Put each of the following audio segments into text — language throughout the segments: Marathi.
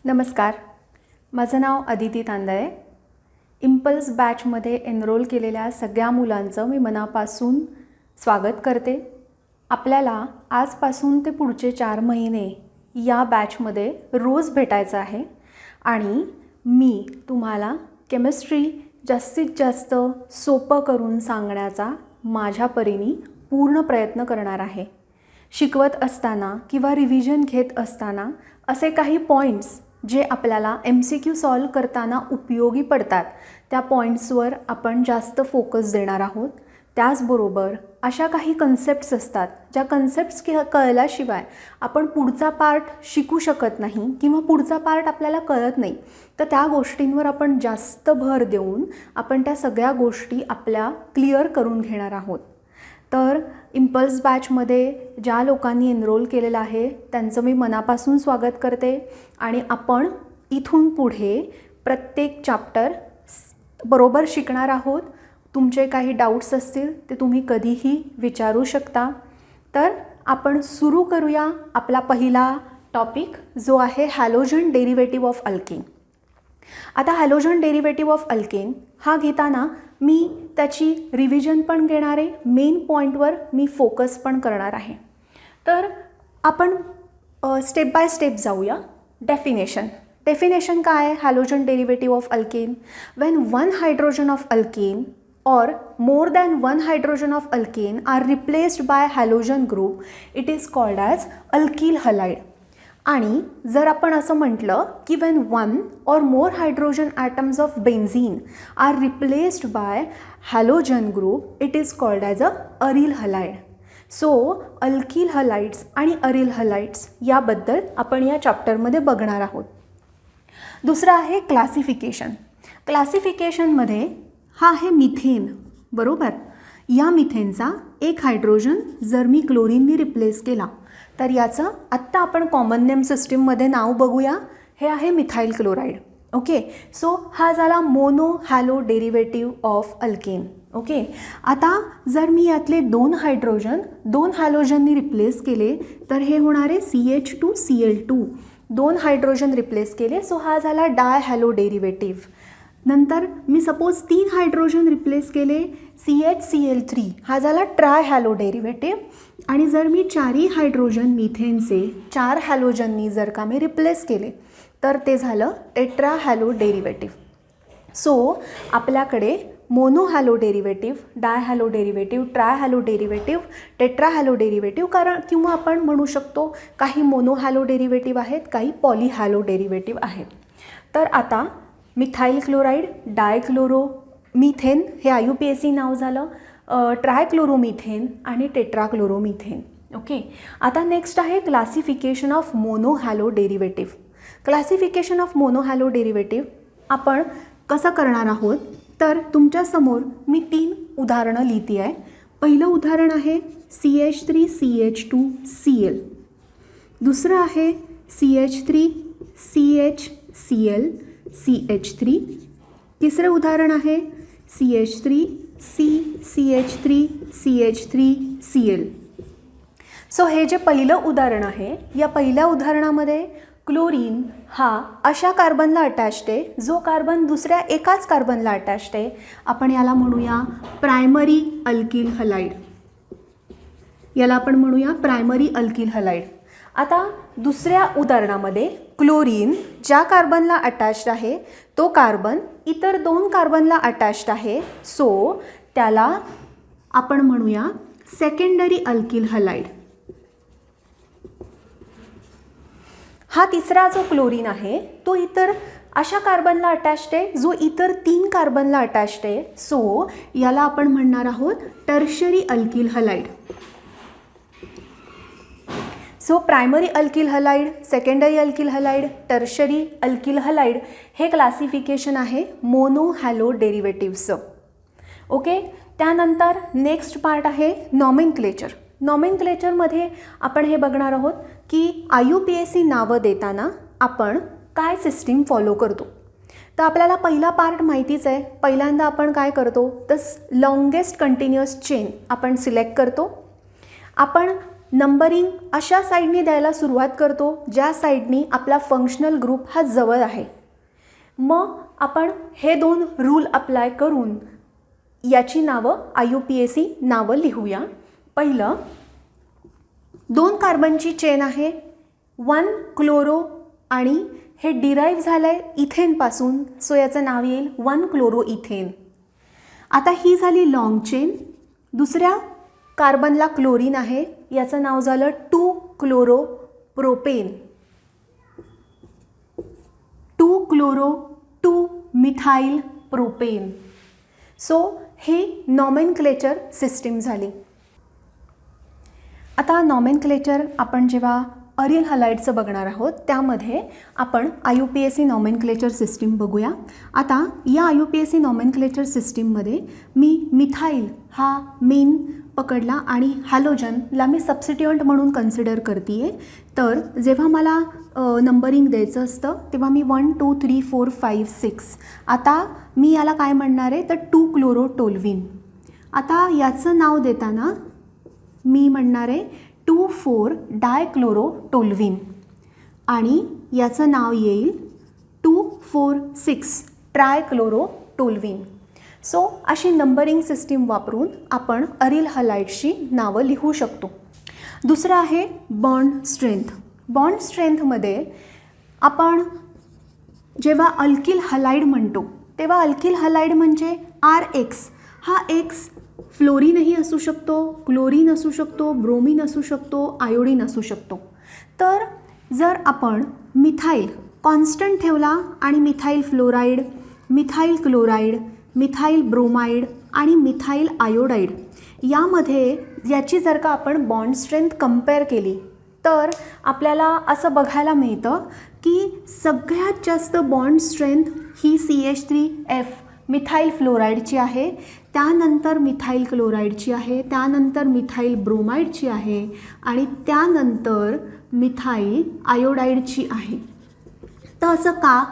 नमस्कार, माझं नाव अदिती तांदळे. इम्पल्स बॅचमध्ये एनरोल केलेल्या सगळ्या मुलांचं मी मनापासून स्वागत करते. आपल्याला आजपासून ते पुढचे 4 महिने या बॅचमध्ये रोज भेटायचं आहे आणि मी तुम्हाला केमिस्ट्री जास्तीत जास्त सोपं करून सांगण्याचा माझ्या परीने पूर्ण प्रयत्न करणार आहे. शिकवत असताना किंवा रिव्हिजन घेत असताना असे काही पॉईंट्स जे आपल्याला MCQ सॉल्व करताना उपयोगी पडतात त्या पॉईंट्सवर आपण जास्त फोकस देणार आहोत. त्याचबरोबर अशा काही कन्सेप्ट्स असतात ज्या कन्सेप्ट्स कळल्याशिवाय आपण पुढचा पार्ट शिकू शकत नाही किंवा पुढचा पार्ट आपल्याला कळत नाही. तर त्या गोष्टींवर आपण जास्त भर देऊन आपण त्या सगळ्या गोष्टी आपल्या क्लिअर करून घेणार आहोत. तर इम्पल्स बॅचमध्ये ज्या लोकांनी एनरोल केलेलं आहे त्यांचं मी मनापासून स्वागत करते आणि आपण इथून पुढे प्रत्येक चॅप्टर बरोबर शिकणार आहोत. तुमचे काही डाऊट्स असतील ते तुम्ही कधीही विचारू शकता. तर आपण सुरू करूया आपला पहिला टॉपिक जो आहे हॅलोजन डेरिव्हेटिव्ह ऑफ अल्केन. आता हॅलोजन डेरिव्हेटिव्ह ऑफ अल्केन हा घेताना मी त्याची रिव्हिजन पण घेणार आहे, मेन पॉईंटवर मी फोकस पण करणार आहे. तर आपण स्टेप बाय स्टेप जाऊया. डेफिनेशन काय आहे halogen derivative of alkane? When one hydrogen of alkane or more than one hydrogen of alkane are replaced by halogen group, it is called as alkyl halide. आणि जर आपण असं म्हटलं की when one or more hydrogen atoms of benzene are replaced by halogen group, it is called as a aryl halide. So alkyl halides आणि aryl halides याबद्दल आपण या चॅप्टरमध्ये बघणार आहोत. दुसरं आहे क्लासिफिकेशनमध्ये हा आहे मिथेन, बरोबर. या मिथेनचा एक हायड्रोजन जर मी क्लोरीननी रिप्लेस केला तर याचं आत्ता आपण कॉमन नेम सिस्टीममध्ये नाव बघूया. हे आहे मिथाइल क्लोराईड. ओके, सो हा झाला mono halo derivative of alkane. Okay, आता जर मी यातले 2 हायड्रोजन 2 हॅलोजननी रिप्लेस केले तर हे होणार आहे CH2Cl2. 2 हायड्रोजन रिप्लेस केले, सो हा झाला डाय हॅलो डेरिव्हेटिव्ह. नंतर मी सपोज 3 हायड्रोजन रिप्लेस केले CHCl3, हा झाला ट्राय हॅलो डेरिव्हेटिव्ह. आणि जर मी 4 हायड्रोजन मिथेनचे 4 हॅलोजननी जर का मी रिप्लेस केले तर ते झालं टेट्रा हॅलो डेरिव्हेटिव्ह. सो आपल्याकडे mono halo derivative, di halo derivative, tri halo derivative, tetra halo derivative किंवा आपण म्हणू शकतो काही मोनो हॅलो डेरिव्हेटिव्ह आहेत, काही पॉली हॅलो डेरिव्हेटिव्ह आहेत. तर आता मिथाइल क्लोराईड, डायक्लोरोमिथेन हे IUPAC नाव झालं, ट्रायक्लोरोमिथेन आणि टेट्राक्लोरोमिथेन. ओके, आता नेक्स्ट आहे classification of mono halo derivative. Classification of mono halo derivative आपण कसं करणार आहोत तर तुमच्यासमोर मी 3 उदाहरणं लिहिती आहे. पहिलं उदाहरण आहे CH3CH2Cl, दुसरं आहे CH3CHClCH3, तिसरं उदाहरण आहे CH3CCH3CH3Cl. सो हे जे पहिलं उदाहरण आहे या पहिल्या उदाहरणामध्ये क्लोरीन हा अशा कार्बनला अटॅच्ड आहे जो कार्बन दुसऱ्या एकाच कार्बनला अटॅच्ड आहे. आपण याला म्हणूया प्रायमरी अल्किल हलाइड. याला आपण म्हणूया प्रायमरी अल्किल हलाइड. आता दुसऱ्या उदाहरणामध्ये क्लोरीन ज्या कार्बनला अटॅच्ड आहे तो कार्बन इतर 2 कार्बनला अटॅच्ड आहे, सो त्याला आपण म्हणूया सेकंडरी अल्किल हलाइड. हा तिसरा जो क्लोरीन आहे तो इतर अशा कार्बनला अटॅच्ड आहे जो इतर 3 कार्बनला अटॅच्ड आहे, सो याला आपण म्हणणार आहोत tertiary alkyl halide. So primary alkyl halide, secondary alkyl halide, tertiary alkyl halide हे क्लासिफिकेशन आहे मोनो हॅलो डेरिव्हेटिव्हचं. ओके, त्यानंतर नेक्स्ट पार्ट आहे नॉमेनक्लेचरमध्ये आपण हे बघणार आहोत की IUPAC नावं देताना आपण काय सिस्टीम फॉलो करतो. तर आपल्याला पहिला पार्ट माहितीच आहे. पहिल्यांदा आपण काय करतो तर लॉंगेस्ट कंटिन्युअस चेन आपण सिलेक्ट करतो. आपण नंबरिंग अशा साईडनी द्यायला सुरुवात करतो ज्या साईडनी आपला फंक्शनल ग्रुप हा जवळ आहे. मग आपण हे 2 रूल अप्लाय करून याची नावं IUPAC नावं लिहूया. पहिलं 2 कार्बनची चेन आहे, 1 क्लोरो आणि हे डिराईव्ह झालं आहे इथेनपासून, सो याचं नाव येईल 1 क्लोरो इथेन. आता ही झाली लॉंग चेन. दुसऱ्या कार्बनला क्लोरीन आहे, याचं नाव झालं 2 chloro propane, 2 chloro 2 methyl propane. So हे नॉमेनक्लेचर सिस्टीम झाली. आता नॉमेनक्लेचर आपण जेव्हा अरिल हलाइडचं बघणार आहोत त्यामध्ये आपण IUPAC नॉमेनक्लेचर सिस्टीम बघूया. आता या IUPAC नॉमेनक्लेचर सिस्टीममध्ये मी मिथाइल हा मेन पकडला आणि हॅलोजनला मी सबस्टिट्युएंट म्हणून कन्सिडर करते आहे. तर जेव्हा मला नंबरिंग द्यायचं असतं तेव्हा मी 1 2 3 4 5 6, आता मी याला काय म्हणणार आहे तर 2 क्लोरो टोल्विन. आता याचं नाव देताना मी म्हणणार आहे 2 4 डायक्लोरो टोल्विन आणि याचं नाव येईल 2 4 6 ट्रायक्लोरो टोल्विन. सो अशी नंबरिंग सिस्टीम वापरून आपण अरिल हलाइड्सची नावं लिहू शकतो. दुसरं आहे बॉन्ड स्ट्रेंथ. बॉन्ड स्ट्रेंथमध्ये आपण जेव्हा अल्किल हलाइड म्हणतो तेव्हा अल्किल हलाइड म्हणजे RX, हा X फ्लोरीनही असू शकतो, क्लोरीन असू शकतो, ब्रोमीन असू शकतो, आयोडीन असू शकतो. तर जर आपण मिथाइल कॉन्स्टंट ठेवला आणि methyl fluoride, methyl chloride, methyl bromide आणि मिथाइल आयोडाईड यामध्ये याची जर का आपण बॉन्ड स्ट्रेंथ कंपेअर केली तर आपल्याला असं बघायला मिळतं की सगळ्यात जास्त बॉन्ड स्ट्रेंथ ही CH3F मिथाइल फ्लोराईडची आहे, त्यानंतर मिथाइल क्लोराईडची आहे, त्यानंतर मिथाइल ब्रोमाइडची आहे आणि त्यानंतर मिथाइल आयोडाईडची आहे. तर असं का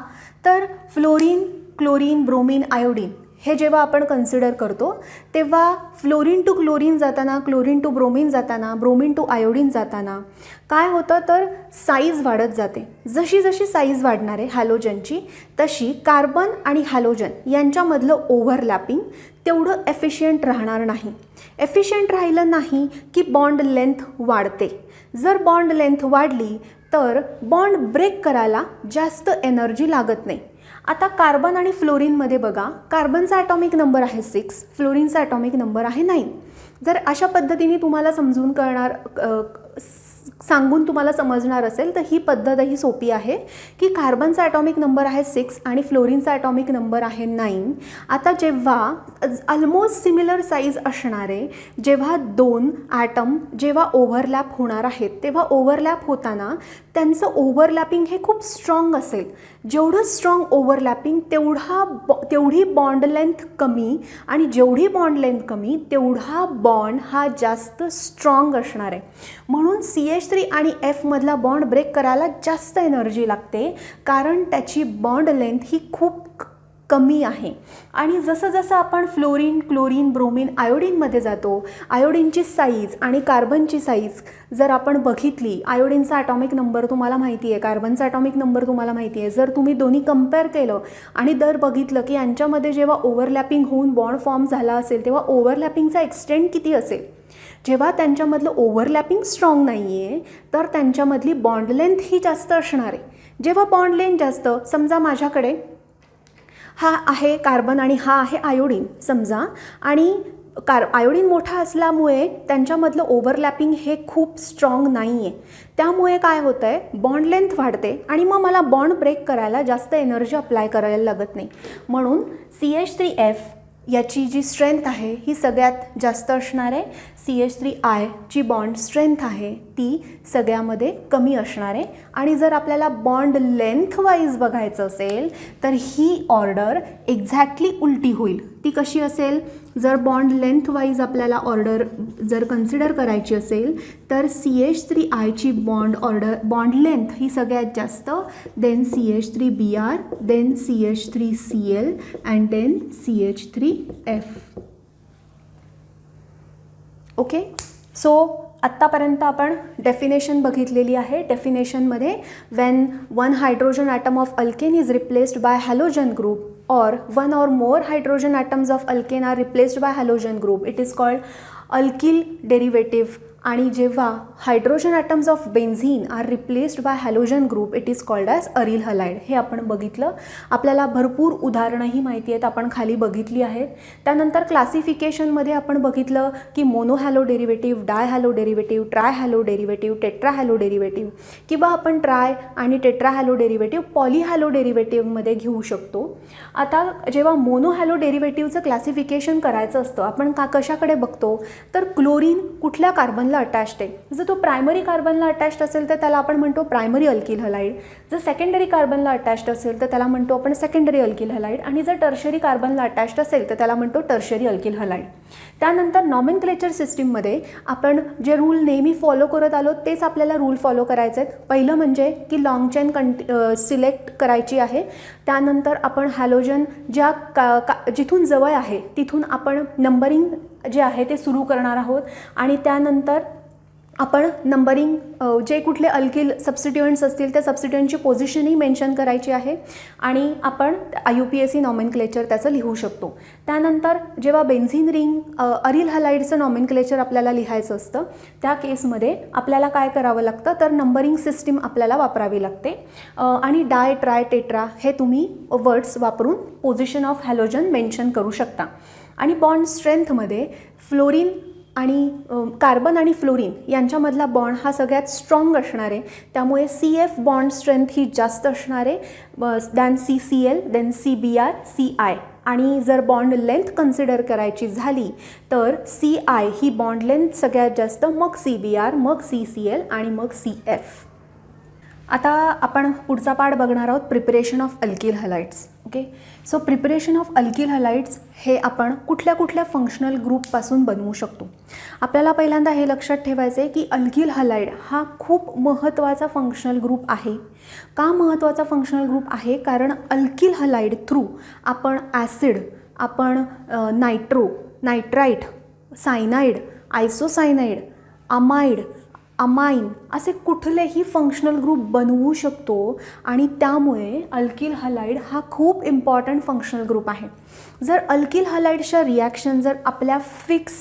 तर फ्लोरीन, क्लोरीन, ब्रोमीन, आयोडीन हे जेव्हा आपण कन्सिडर करतो तेव्हा फ्लोरीन टू क्लोरीन जाताना, क्लोरीन टू ब्रोमीन जाताना, ब्रोमीन टू आयोडीन जाताना काय होतं तर साईज वाढत जाते. जशी जशी साईज वाढणार आहे हॅलोजनची तशी कार्बन आणि हॅलोजन यांच्यामधलं ओव्हरलॅपिंग तेवढं एफिशियंट राहणार नाही. एफिशियंट राहिलं नाही की बॉन्ड लेंथ वाढते. जर बॉन्ड लेंथ वाढली तर बॉन्ड ब्रेक करायला जास्त एनर्जी लागत नाही. आता कार्बन आणि फ्लोरीनमध्ये बघा, कार्बनचा ॲटॉमिक नंबर आहे 6, फ्लोरीनचा ॲटॉमिक नंबर आहे 9. जर अशा पद्धतीने तुम्हाला सांगून तुम्हाला समजणार असेल तर ही पद्धतही सोपी आहे की कार्बनचा ॲटॉमिक नंबर आहे 6 आणि फ्लोरीनचा ॲटॉमिक नंबर आहे 9. आता जेव्हा ऑलमोस्ट सिमिलर साईज असणारे जेव्हा 2 ॲटम जेव्हा ओव्हरलॅप होणार आहेत तेव्हा ओव्हरलॅप होताना त्यांचं ओव्हरलॅपिंग हे खूप स्ट्रॉंग असेल. जेवढं स्ट्रॉंग ओव्हरलॅपिंग तेवढी बॉन्ड लेंथ कमी आणि जेवढी बॉन्ड लेंथ कमी तेवढा बॉन्ड हा जास्त स्ट्रॉंग असणार आहे. म्हणून CH3 आणि F मधला बॉन्ड ब्रेक करायला जास्त एनर्जी लागते कारण त्याची बॉन्ड लेंथ ही खूप कमी आहे. आणि जसं जसं आपण फ्लोरीन, क्लोरीन, ब्रोमीन, आयोडीनमध्ये जातो, आयोडीनची साईज आणि कार्बनची साईज जर आपण बघितली, आयोडीनचा ॲटॉमिक नंबर तुम्हाला माहिती आहे, कार्बनचा ॲटॉमिक नंबर तुम्हाला माहिती आहे, जर तुम्ही दोन्ही कंपेअर केलं आणि दर बघितलं की यांच्यामध्ये जेव्हा ओव्हरलॅपिंग होऊन बॉन्ड फॉर्म झाला असेल तेव्हा ओव्हरलॅपिंगचा एक्सटेंट किती असेल. जेव्हा त्यांच्यामधलं ओव्हरलॅपिंग स्ट्रॉंग नाही आहे तर त्यांच्यामधली बॉन्ड लेंथ ही जास्त असणार आहे. जेव्हा बॉन्ड लेंथ जास्त, समजा माझ्याकडे हा आहे कार्बन आणि हा आहे आयोडीन समजा, आणि आयोडीन मोठा असल्यामुळे त्यांच्यामधलं ओव्हरलॅपिंग हे खूप स्ट्रॉंग नाही आहे. त्यामुळे काय होतं आहे, बॉन्ड लेंथ वाढते आणि मग मला बॉन्ड ब्रेक करायला जास्त एनर्जी अप्लाय करायला लागत नाही. म्हणून CH3F याची जी स्ट्रेंथ आहे ही सगळ्यात जास्त असणार आहे. CH3I जी बॉन्ड स्ट्रेंथ आहे ती सगळ्यामध्ये कमी असणार आहे. आणि जर आपल्याला बॉन्ड लेंथ वाईज बघायचं असेल तर ही ऑर्डर एक्झॅक्टली उलटी होईल. ती कशी असेल, जर बॉन्ड लेंथ वाईज आपल्याला ऑर्डर जर कन्सिडर करायची असेल तर CH3I ची बॉन्ड लेंथ ही सगळ्यात जास्त, then CH3Br, then CH3Cl and then CH3F. Okay, so आत्तापर्यंत आपण डेफिनेशन बघितलेली आहे. डेफिनेशनमध्ये when one hydrogen atom of alkane is replaced by halogen group or one or more hydrogen atoms of alkane are replaced by halogen group it is called alkyl derivative. आणि जेव्हा hydrogen atoms of benzene are replaced by halogen group it is called as aryl halide. हे आपण बघितलं. आपल्याला भरपूर उदाहरणंही माहिती आहेत, आपण खाली बघितली आहेत. त्यानंतर क्लासिफिकेशनमध्ये आपण बघितलं की मोनोहॅलो डेरिव्हेटिव्ह, डायहॅलो डेरिव्हेटिव्ह, ट्रायहॅलो डेरिव्हेटिव्ह, टेट्राहॅलो डेरिव्हेटिव्ह किंवा आपण ट्राय आणि टेट्राहॅलो डेरिव्हेटिव्ह पॉलीहॅलो डेरिव्हेटिव्हमध्ये घेऊ शकतो. आता जेव्हा मोनोहॅलो डेरिव्हेटिव्हचं क्लासिफिकेशन करायचं असतं आपण कशाकडे बघतो तर क्लोरीन कुठल्या कार्बनला अटॅच्ड आहे. जर तो प्रायमरी कार्बनला अटॅच्ड असेल तर त्याला आपण म्हणतो प्रायमरी अल्किल हलाइड. जर सेकंडरी कार्बनला अटॅच्ड असेल तर त्याला म्हणतो आपण सेकंडरी अल्किल हलाइड. आणि जर टर्शरी कार्बनला अटॅच्ड असेल तर त्याला म्हणतो टर्शरी अल्किल हलाइड. त्यानंतर नॉमेनक्लेचर सिस्टीममध्ये आपण जे रूल नेहमी फॉलो करत आलो तेच आपल्याला रूल फॉलो करायचे आहेत. पहिलं म्हणजे की लाँग चेन सिलेक्ट करायची आहे. त्यानंतर आपण हॅलोजन ज्या जिथून जवळ आहे तिथून आपण नंबरिंग जे आहे ते सुरू करणार आहोत. आणि त्यानंतर आपण नंबरिंग जे कुठले अल्किल सबस्टिट्युएंट्स असतील त्या सबस्टिट्युएंटची पोझिशनही मेन्शन करायची आहे. आणि आपण IUPAC नॉमेनक्लेचर त्याचं लिहू शकतो. त्यानंतर जेव्हा बेन्झीन रिंग अरिल हलाइडचं नॉमेनक्लेचर आपल्याला लिहायचं असतं त्या केसमध्ये आपल्याला काय करावं लागतं तर नंबरिंग सिस्टीम आपल्याला वापरावी लागते. आणि डाय, ट्राय, टेट्रा हे तुम्ही वर्ड्स वापरून पोझिशन ऑफ हॅलोजन मेन्शन करू शकता. आणि बॉन्ड स्ट्रेंथमध्ये फ्लोरीन आणि कार्बन आणि फ्लोरीन यांच्यामधला बॉन्ड हा सगळ्यात स्ट्रॉंग असणार आहे. त्यामुळे CF बॉन्ड स्ट्रेंथ ही जास्त असणार आहे than CCl, then CBr, CI. आणि जर बॉन्ड लेंथ कन्सिडर करायची झाली तर CI ही बॉन्ड लेंथ सगळ्यात जास्त, मग CBr, मग CCl आणि मग CF. आता आपण पुढचा पार्ट बघणार आहोत preparation of alkyl halides. Okay, so preparation of alkyl halides हे आपण कुठल्या कुठल्या फंक्शनल ग्रुपपासून बनवू शकतो. आपल्याला पहिल्यांदा हे लक्षात ठेवायचं आहे की अल्किल हलाइड हा खूप महत्त्वाचा फंक्शनल ग्रुप आहे. का महत्त्वाचा फंक्शनल ग्रुप आहे कारण अल्किल हलाइड थ्रू आपण ॲसिड, आपण नायट्रो, नायट्राईट, सायनाईड, आयसोसायनाईड, अमाइड, अमाइन असे कुठलेही फंक्शनल ग्रुप बनवू शकतो. आणि त्यामुळे अल्किल हलाइड हा खूप इम्पॉर्टंट फंक्शनल ग्रुप आहे. जर अल्किल हलाइडच्या रिॲक्शन जर आपल्या फिक्स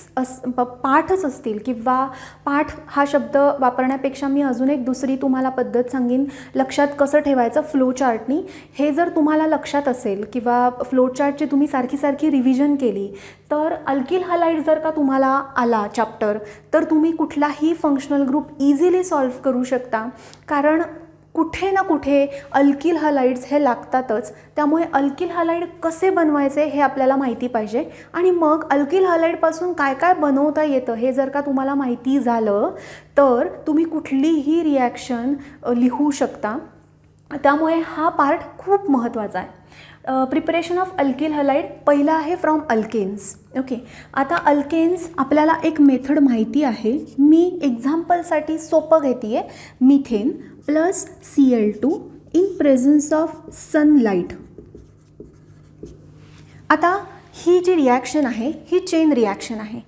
पाठच असतील किंवा पाठ हा शब्द वापरण्यापेक्षा मी अजून एक दुसरी तुम्हाला पद्धत सांगेन लक्षात कसं ठेवायचं फ्लोचार्टनी. हे जर तुम्हाला लक्षात असेल किंवा फ्लोचार्टची तुम्ही सारखी सारखी रिव्हिजन केली तर अल्किल हलाइड जर का तुम्हाला आला चॅप्टर तर तुम्ही कुठलाही फंक्शनल ग्रुप इझिली सॉल्व्ह करू शकता. कारण कुठे ना कुठे अल्किल हलाइड्स हे लागतातच. त्यामुळे अल्किल हलाइड कसे बनवायचे हे आपल्याला माहिती पाहिजे. आणि मग अल्किल हलाइडपासून काय काय बनवता येतं हे जर का तुम्हाला माहिती झालं तर तुम्ही कुठलीही रिॲक्शन लिहू शकता. त्यामुळे हा पार्ट खूप महत्त्वाचा आहे. प्रिपरेशन ऑफ अल्किल हलाइड पहिला आहे फ्रॉम अल्केन्स. ओके, आता अल्केन्स आपल्याला एक मेथड माहिती आहे. मी एक्झाम्पलसाठी सोपं घेते आहे. Methane plus Cl2 in presence of sunlight. आता ही जी रिॲक्शन आहे ही चेन रिॲक्शन आहे.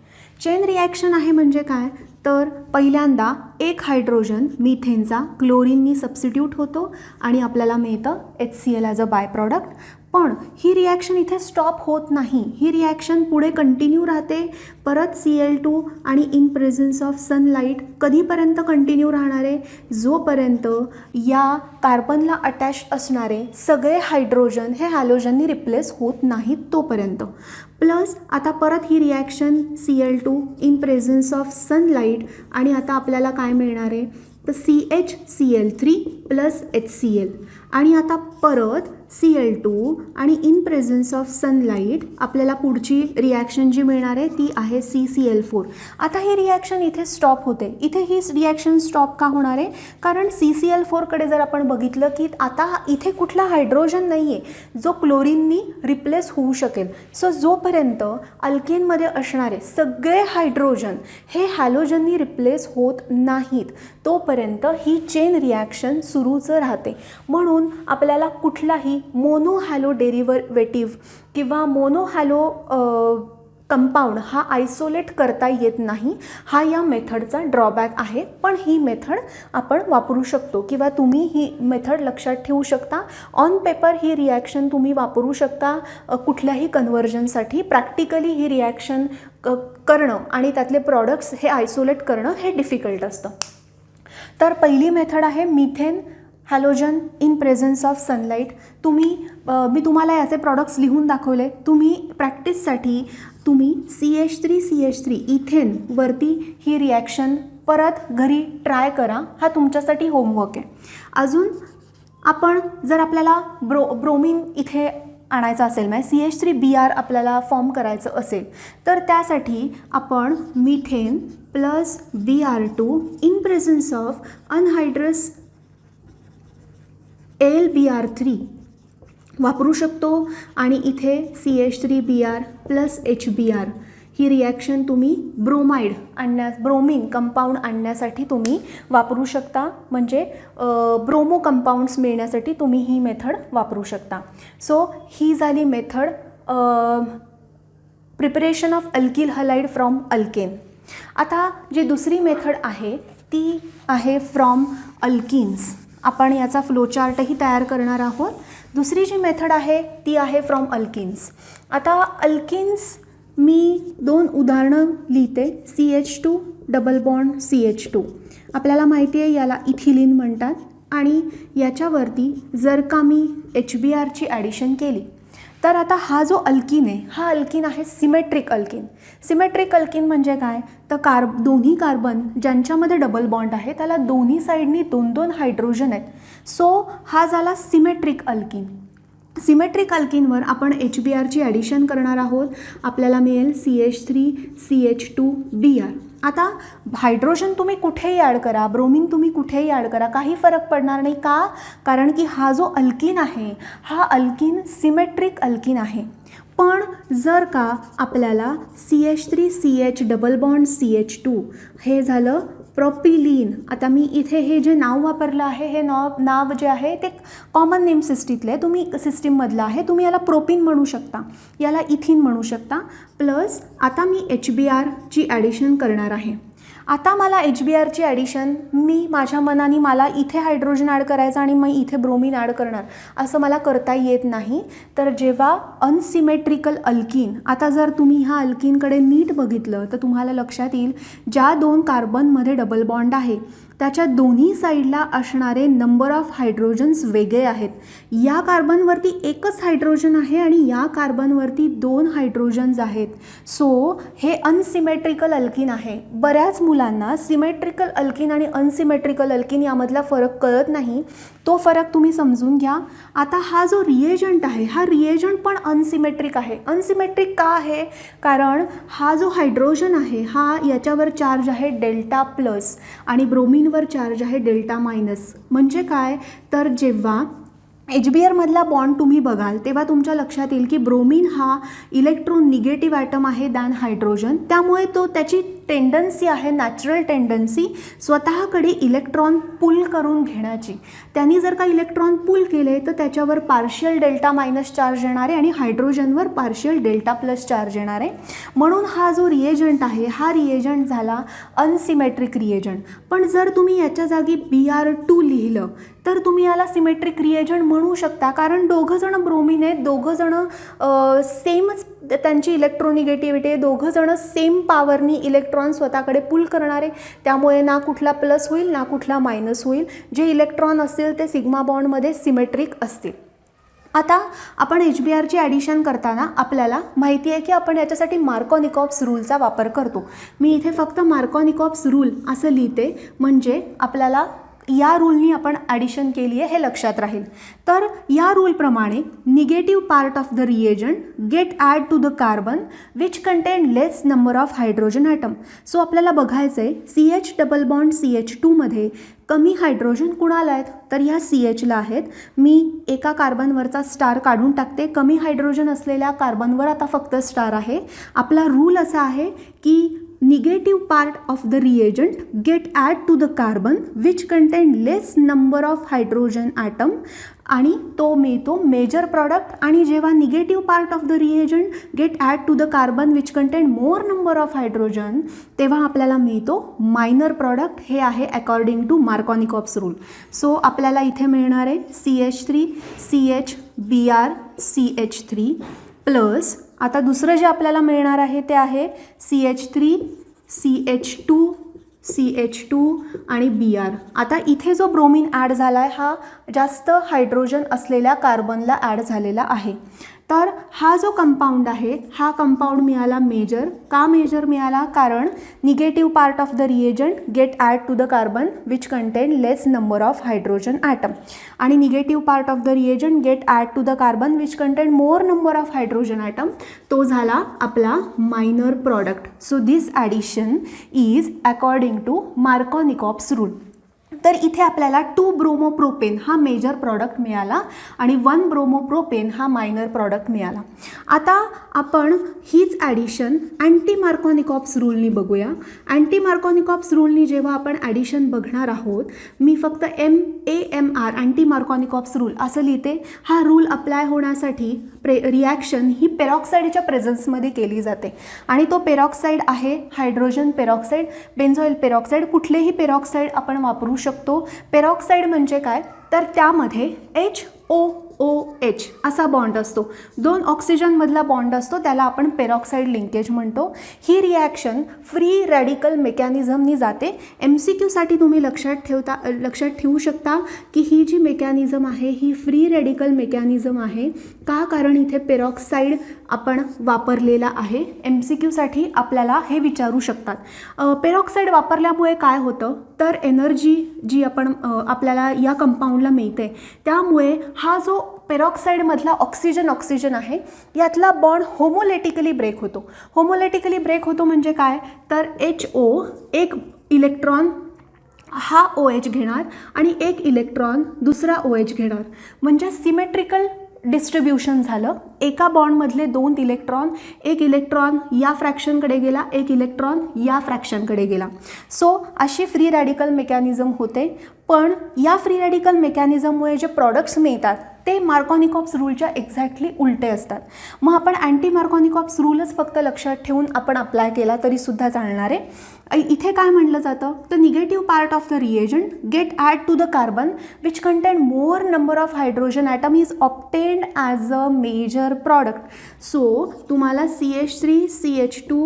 चेन रिॲक्शन आहे म्हणजे काय तर पहिल्यांदा एक हायड्रोजन मिथेनचा क्लोरीननी सबस्टिट्यूट होतो आणि आपल्याला मिळतं HCl as a bye product. पण ही रिॲक्शन इथे स्टॉप होत नाही. ही रिॲक्शन पुढे कंटिन्यू राहते. परत Cl2 आणि इन प्रेझन्स ऑफ सनलाईट कधीपर्यंत कंटिन्यू राहणार आहे जोपर्यंत या कार्बनला अटॅच असणारे सगळे हायड्रोजन हे हॅलोजननी रिप्लेस होत नाहीत तोपर्यंत. प्लस आता परत ही reaction Cl2 in presence of sunlight आणि आता आपल्याला काय मिळणार आहे तर CHCl3 प्लस HCl. आणि आता परत Cl2 आणि इन प्रेझन्स ऑफ सनलाईट आपल्याला पुढची रिॲक्शन जी मिळणार आहे ती आहे CCl4. आता ही रिॲक्शन इथे स्टॉप होते. इथे ही रिॲक्शन स्टॉप का होणार आहे कारण CCl4कडे जर आपण बघितलं की आता इथे कुठला हायड्रोजन नाही आहे जो क्लोरीननी रिप्लेस होऊ शकेल. सो जोपर्यंत अल्केनमध्ये असणारे सगळे हायड्रोजन हे हॅलोजननी रिप्लेस होत नाहीत तोपर्यंत ही चेन रिॲक्शन सुरूच राहते. म्हणून आपल्याला कुठलाही मोनोहॅलो डेरिव्हेटिव्ह किंवा मोनोहॅलो कंपाऊंड हा आयसोलेट करता येत नाही, हा या मेथडचा ड्रॉबॅक आहे. पण ही मेथड आपण वापरू शकतो किंवा तुम्ही ही मेथड लक्षात ठेवू शकता. ऑन पेपर ही रिॲक्शन तुम्ही वापरू शकता कुठल्याही कन्व्हर्जनसाठी. प्रॅक्टिकली ही रिॲक्शन करणं आणि त्यातले प्रॉडक्ट्स हे आयसोलेट करणं हे डिफिकल्ट असतं. तर पहिली मेथड आहे methane halogen in presence of sunlight. मी तुम्हाला याचे प्रॉडक्ट्स लिहून दाखवले. तुम्ही प्रॅक्टिससाठी तुम्ही CH3 इथेनवरती ही रिॲक्शन परत घरी ट्राय करा. हा तुमच्यासाठी होमवर्क आहे. अजून आपण जर आपल्याला ब्रोमीन इथे आणायचं असेल, म्हणजे CH3Br आपल्याला फॉर्म करायचं असेल, तर त्यासाठी आपण methane plus Br2 in presence of anhydrous AlBr3 वापरू शकतो. आणि इथे CH3Br प्लस HBr ही रिॲक्शन तुम्ही ब्रोमीन कंपाऊंड आणण्यासाठी तुम्ही वापरू शकता. म्हणजे ब्रोमो कंपाऊंड्स मिळण्यासाठी तुम्ही ही मेथड वापरू शकता. सो ही झाली method preparation of alkyl halide from alkane. आता जी दुसरी मेथड आहे ती आहे फ्रॉम अल्किन्स. आपण याचा फ्लोचार्टही तयार करणार आहोत. दुसरी जी मेथड आहे ती आहे फ्रॉम अल्किन्स. आता अल्किन्स मी 2 उदाहरणं लिहिते. CH2 डबल बॉन्ड CH2 आपल्याला माहिती आहे, याला इथिलीन म्हणतात. आणि याच्यावरती जर का मी HBrची ॲडिशन केली तर आता हा जो अल्किन आहे हा अल्किन आहे सिमेट्रिक अल्किन. सिमेट्रिक अल्किन म्हणजे काय, तर दोन्ही कार्बन ज्यांच्यामध्ये डबल बॉन्ड आहे त्याला दोन्ही साईडनी 2-2 हायड्रोजन आहेत. सो हा झाला सिमेट्रिक अल्किन. सिमेट्रिक अल्किनवर आपण HBrची ॲडिशन करणार आहोत. आपल्याला मिळेल CH3CH2Br. आता हायड्रोजन तुम्ही कुठेही ॲड करा, ब्रोमीन तुम्ही कुठेही ॲड करा, काही फरक पडणार नाही. का? कारण की हा जो अल्किन आहे हा अल्किन सिमेट्रिक अल्किन आहे. पण जर का आपल्याला CH3CH डबल बॉन्ड CH2 हे झालं प्रोपिलीन. आता मी इथे हे जे नाव वापरलं आहे हे नाव जे आहे ते कॉमन नेम सिस्टीममधलं आहे. तुम्ही याला प्रोपिन म्हणू शकता, याला इथिन म्हणू शकता. प्लस आता मी HBrची ॲडिशन करणार आहे. आता मला HBrची ॲडिशन मी माझ्या मनाने मला इथे हायड्रोजन ॲड करायचं आणि मग इथे ब्रोमीन ॲड करणार असं मला करता येत नाही. तर जेव्हा अनसिमेट्रिकल अल्किन, आता जर तुम्ही ह्या अल्किनकडे नीट बघितलं तर तुम्हाला लक्षात येईल ज्या 2 कार्बनमध्ये डबल बॉन्ड आहे त्याच्या दोन्ही साईडला असणारे नंबर ऑफ हायड्रोजन्स वेगळे आहेत. या कार्बनवरती एकच हायड्रोजन आहे आणि या कार्बनवरती 2 हायड्रोजन्स आहेत. सो हे अनसिमेट्रिकल अल्किन आहे. बऱ्याच मुलांना सिमेट्रिकल अल्किन आणि अनसिमेट्रिकल अल्किन यामधला फरक कळत नाही. तो फरक तुम्ही समजून घ्या. आता हा जो रिएजंट आहे हा रिएजंट पण अनसिमेट्रिक आहे. अनसिमेट्रिक का आहे? कारण हा जो हायड्रोजन आहे हा याच्यावर चार्ज आहे डेल्टा प्लस आणि ब्रोमीनवर चार्ज आहे डेल्टा मायनस. म्हणजे काय, तर जेव्हा HBrमधला बॉन्ड तुम्ही बघाल तेव्हा तुमच्या लक्षात येईल की ब्रोमीन हा इलेक्ट्रॉन निगेटिव्ह ॲटम आहे दॅन हायड्रोजन. त्यामुळे त्याची टेंडन्सी आहे, नॅचरल टेंडन्सी स्वतःकडे इलेक्ट्रॉन पुल करून घेण्याची. त्यांनी जर का इलेक्ट्रॉन पुल केले तर त्याच्यावर पार्शियल डेल्टा मायनस चार्ज येणार आहे आणि हायड्रोजनवर पार्शियल डेल्टा प्लस चार्ज येणार आहे. म्हणून हा जो रिएजंट आहे हा रिएजंट झाला अनसिमेट्रिक रिएजंट. पण जर तुम्ही याच्या जागी Br2 लिहिलं तर तुम्ही याला सिमेट्रिक रिएजंट म्हणू शकता. कारण दोघंजणं ब्रोमीन आहेत, दोघंजणं सेमच त्यांची इलेक्ट्रोनिगेटिव्हिटी आहे, दोघंजणं सेम पॉवरनी इलेक्ट्रॉन स्वतःकडे पुल करणारे. त्यामुळे ना कुठला प्लस होईल ना कुठला मायनस होईल. जे इलेक्ट्रॉन असतील ते सिग्मा बॉन्डमध्ये सिमेट्रिक असतील. आता आपण HBrची ॲडिशन करताना आपल्याला माहिती आहे की आपण याच्यासाठी मार्कोनिकॉप्स रूलचा वापर करतो. मी इथे फक्त मार्कोनिकॉप्स रूल असं लिहिते म्हणजे आपल्याला या रूलनी आपण ॲडिशन केली आहे हे लक्षात राहील. तर या रूलप्रमाणे negative part of the reagent get add to the carbon which contain less number of hydrogen atom. So आपल्याला बघायचं आहे CH डबल बॉन्ड CH2मध्ये कमी हायड्रोजन कुणाला आहेत, तर ह्या CHला आहेत. मी एका कार्बनवरचा स्टार काढून टाकते. कमी हायड्रोजन असलेल्या कार्बनवर आता फक्त स्टार आहे. आपला रूल असा आहे की negative part of the reagent get add to the carbon which contain less number of hydrogen atom आणि तो मिळतो मेजर प्रॉडक्ट. आणि जेव्हा negative part of the reagent get add to the carbon which contain more number of hydrogen तेव्हा आपल्याला मिळतो मायनर प्रॉडक्ट. हे आहे according to Markovnikov's rule. So आपल्याला इथे मिळणार आहे CH3 CH Br CH3 plus आता दुसरं जे आपल्याला मिळणार आहे ते आहे CH3 CH2 CH2 आणि Br. आता इथे जो ब्रोमीन ॲड झाला आहे हा जास्त हायड्रोजन असलेल्या कार्बनला ॲड झालेला आहे. तर हा जो कंपाऊंड आहे हा कंपाऊंड मिळाला मेजर. का मेजर मिळाला? कारण negative part of the reagent get add to the carbon which contain less number of hydrogen atom आणि negative part of the reagent get add to the carbon which contain more number of hydrogen atom. तो झाला आपला minor product. So this addition is according to Markovnikov's rule. तर इथे आपल्याला 2 ब्रोमोप्रोपेन हा मेजर प्रॉडक्ट मिळाला आणि 1 ब्रोमोप्रोपेन हा मायनर प्रॉडक्ट मिळाला. आता आपण हीच ॲडिशन अँटी मार्कॉनिकॉप्स रूलनी बघूया. अँटी मार्कॉनिकॉप्स रूलनी जेव्हा आपण ॲडिशन बघणार आहोत मी फक्त MAMR अँटी मार्कॉनिकॉप्स रूल असं लिहिते. हा रूल अप्लाय होण्यासाठी रिॲक्शन ही पेरॉक्साईडच्या प्रेझन्समध्ये केली जाते आणि तो पेरॉक्साईड आहे हायड्रोजन पेरॉक्साईड, बेन्झॉइल पेरॉक्साईड. कुठलेही पेरॉक्साईड आपण वापरू शकतो. पेरॉक्साईड म्हणजे काय तर त्यामध्ये HOOH असा बॉन्ड असतो. 2 ऑक्सिजनमधला बॉन्ड असतो त्याला आपण पेरॉक्साईड लिंकेज म्हणतो. ही रिॲक्शन फ्री रॅडिकल मेकॅनिझमनी जाते. MCQसाठी तुम्ही लक्षात ठेवू शकता की ही जी मेकॅनिझम आहे ही फ्री रॅडिकल मेकॅनिझम आहे. का? कारण इथे पेरॉक्साईड आपण वापरलेला आहे. MCQसाठी आपल्याला हे विचारू शकतात. पेरॉक्साईड वापरल्यामुळे काय होतं तर एनर्जी जी आपल्याला या कंपाऊंडला मिळते त्यामुळे हा जो पेरॉक्साईडमधला ऑक्सिजन आहे यातला बॉन्ड होमोलेटिकली ब्रेक होतो. होमोलेटिकली ब्रेक होतो म्हणजे काय तर HO एक इलेक्ट्रॉन हा OH घेणार आणि एक इलेक्ट्रॉन दुसरा OH घेणार म्हणजे सिमेट्रिकल डिस्ट्रीब्यूशन झालं. एका बॉन्डमधले 2 इलेक्ट्रॉन, एक इलेक्ट्रॉन या फ्रॅक्शनकडे गेला, एक इलेक्ट्रॉन या फ्रॅक्शनकडे गेला. सो अशी फ्री रॅडिकल मेकॅनिझम होते. पण या फ्री रॅडिकल मेकॅनिझममुळे जे प्रॉडक्ट्स मिळतात ते मार्कॉनिकॉप्स रूलच्या एक्झॅक्टली उलटे असतात. मग आपण अँटी मार्कॉनिकॉप्स रूलच फक्त लक्षात ठेवून आपण अप्लाय केला तरीसुद्धा चालणार आहे. इथे काय म्हटलं जातं तर negative part of the reagent get add to the carbon which contain more number of hydrogen atom is obtained as a major product. So तुम्हाला CH3 CH2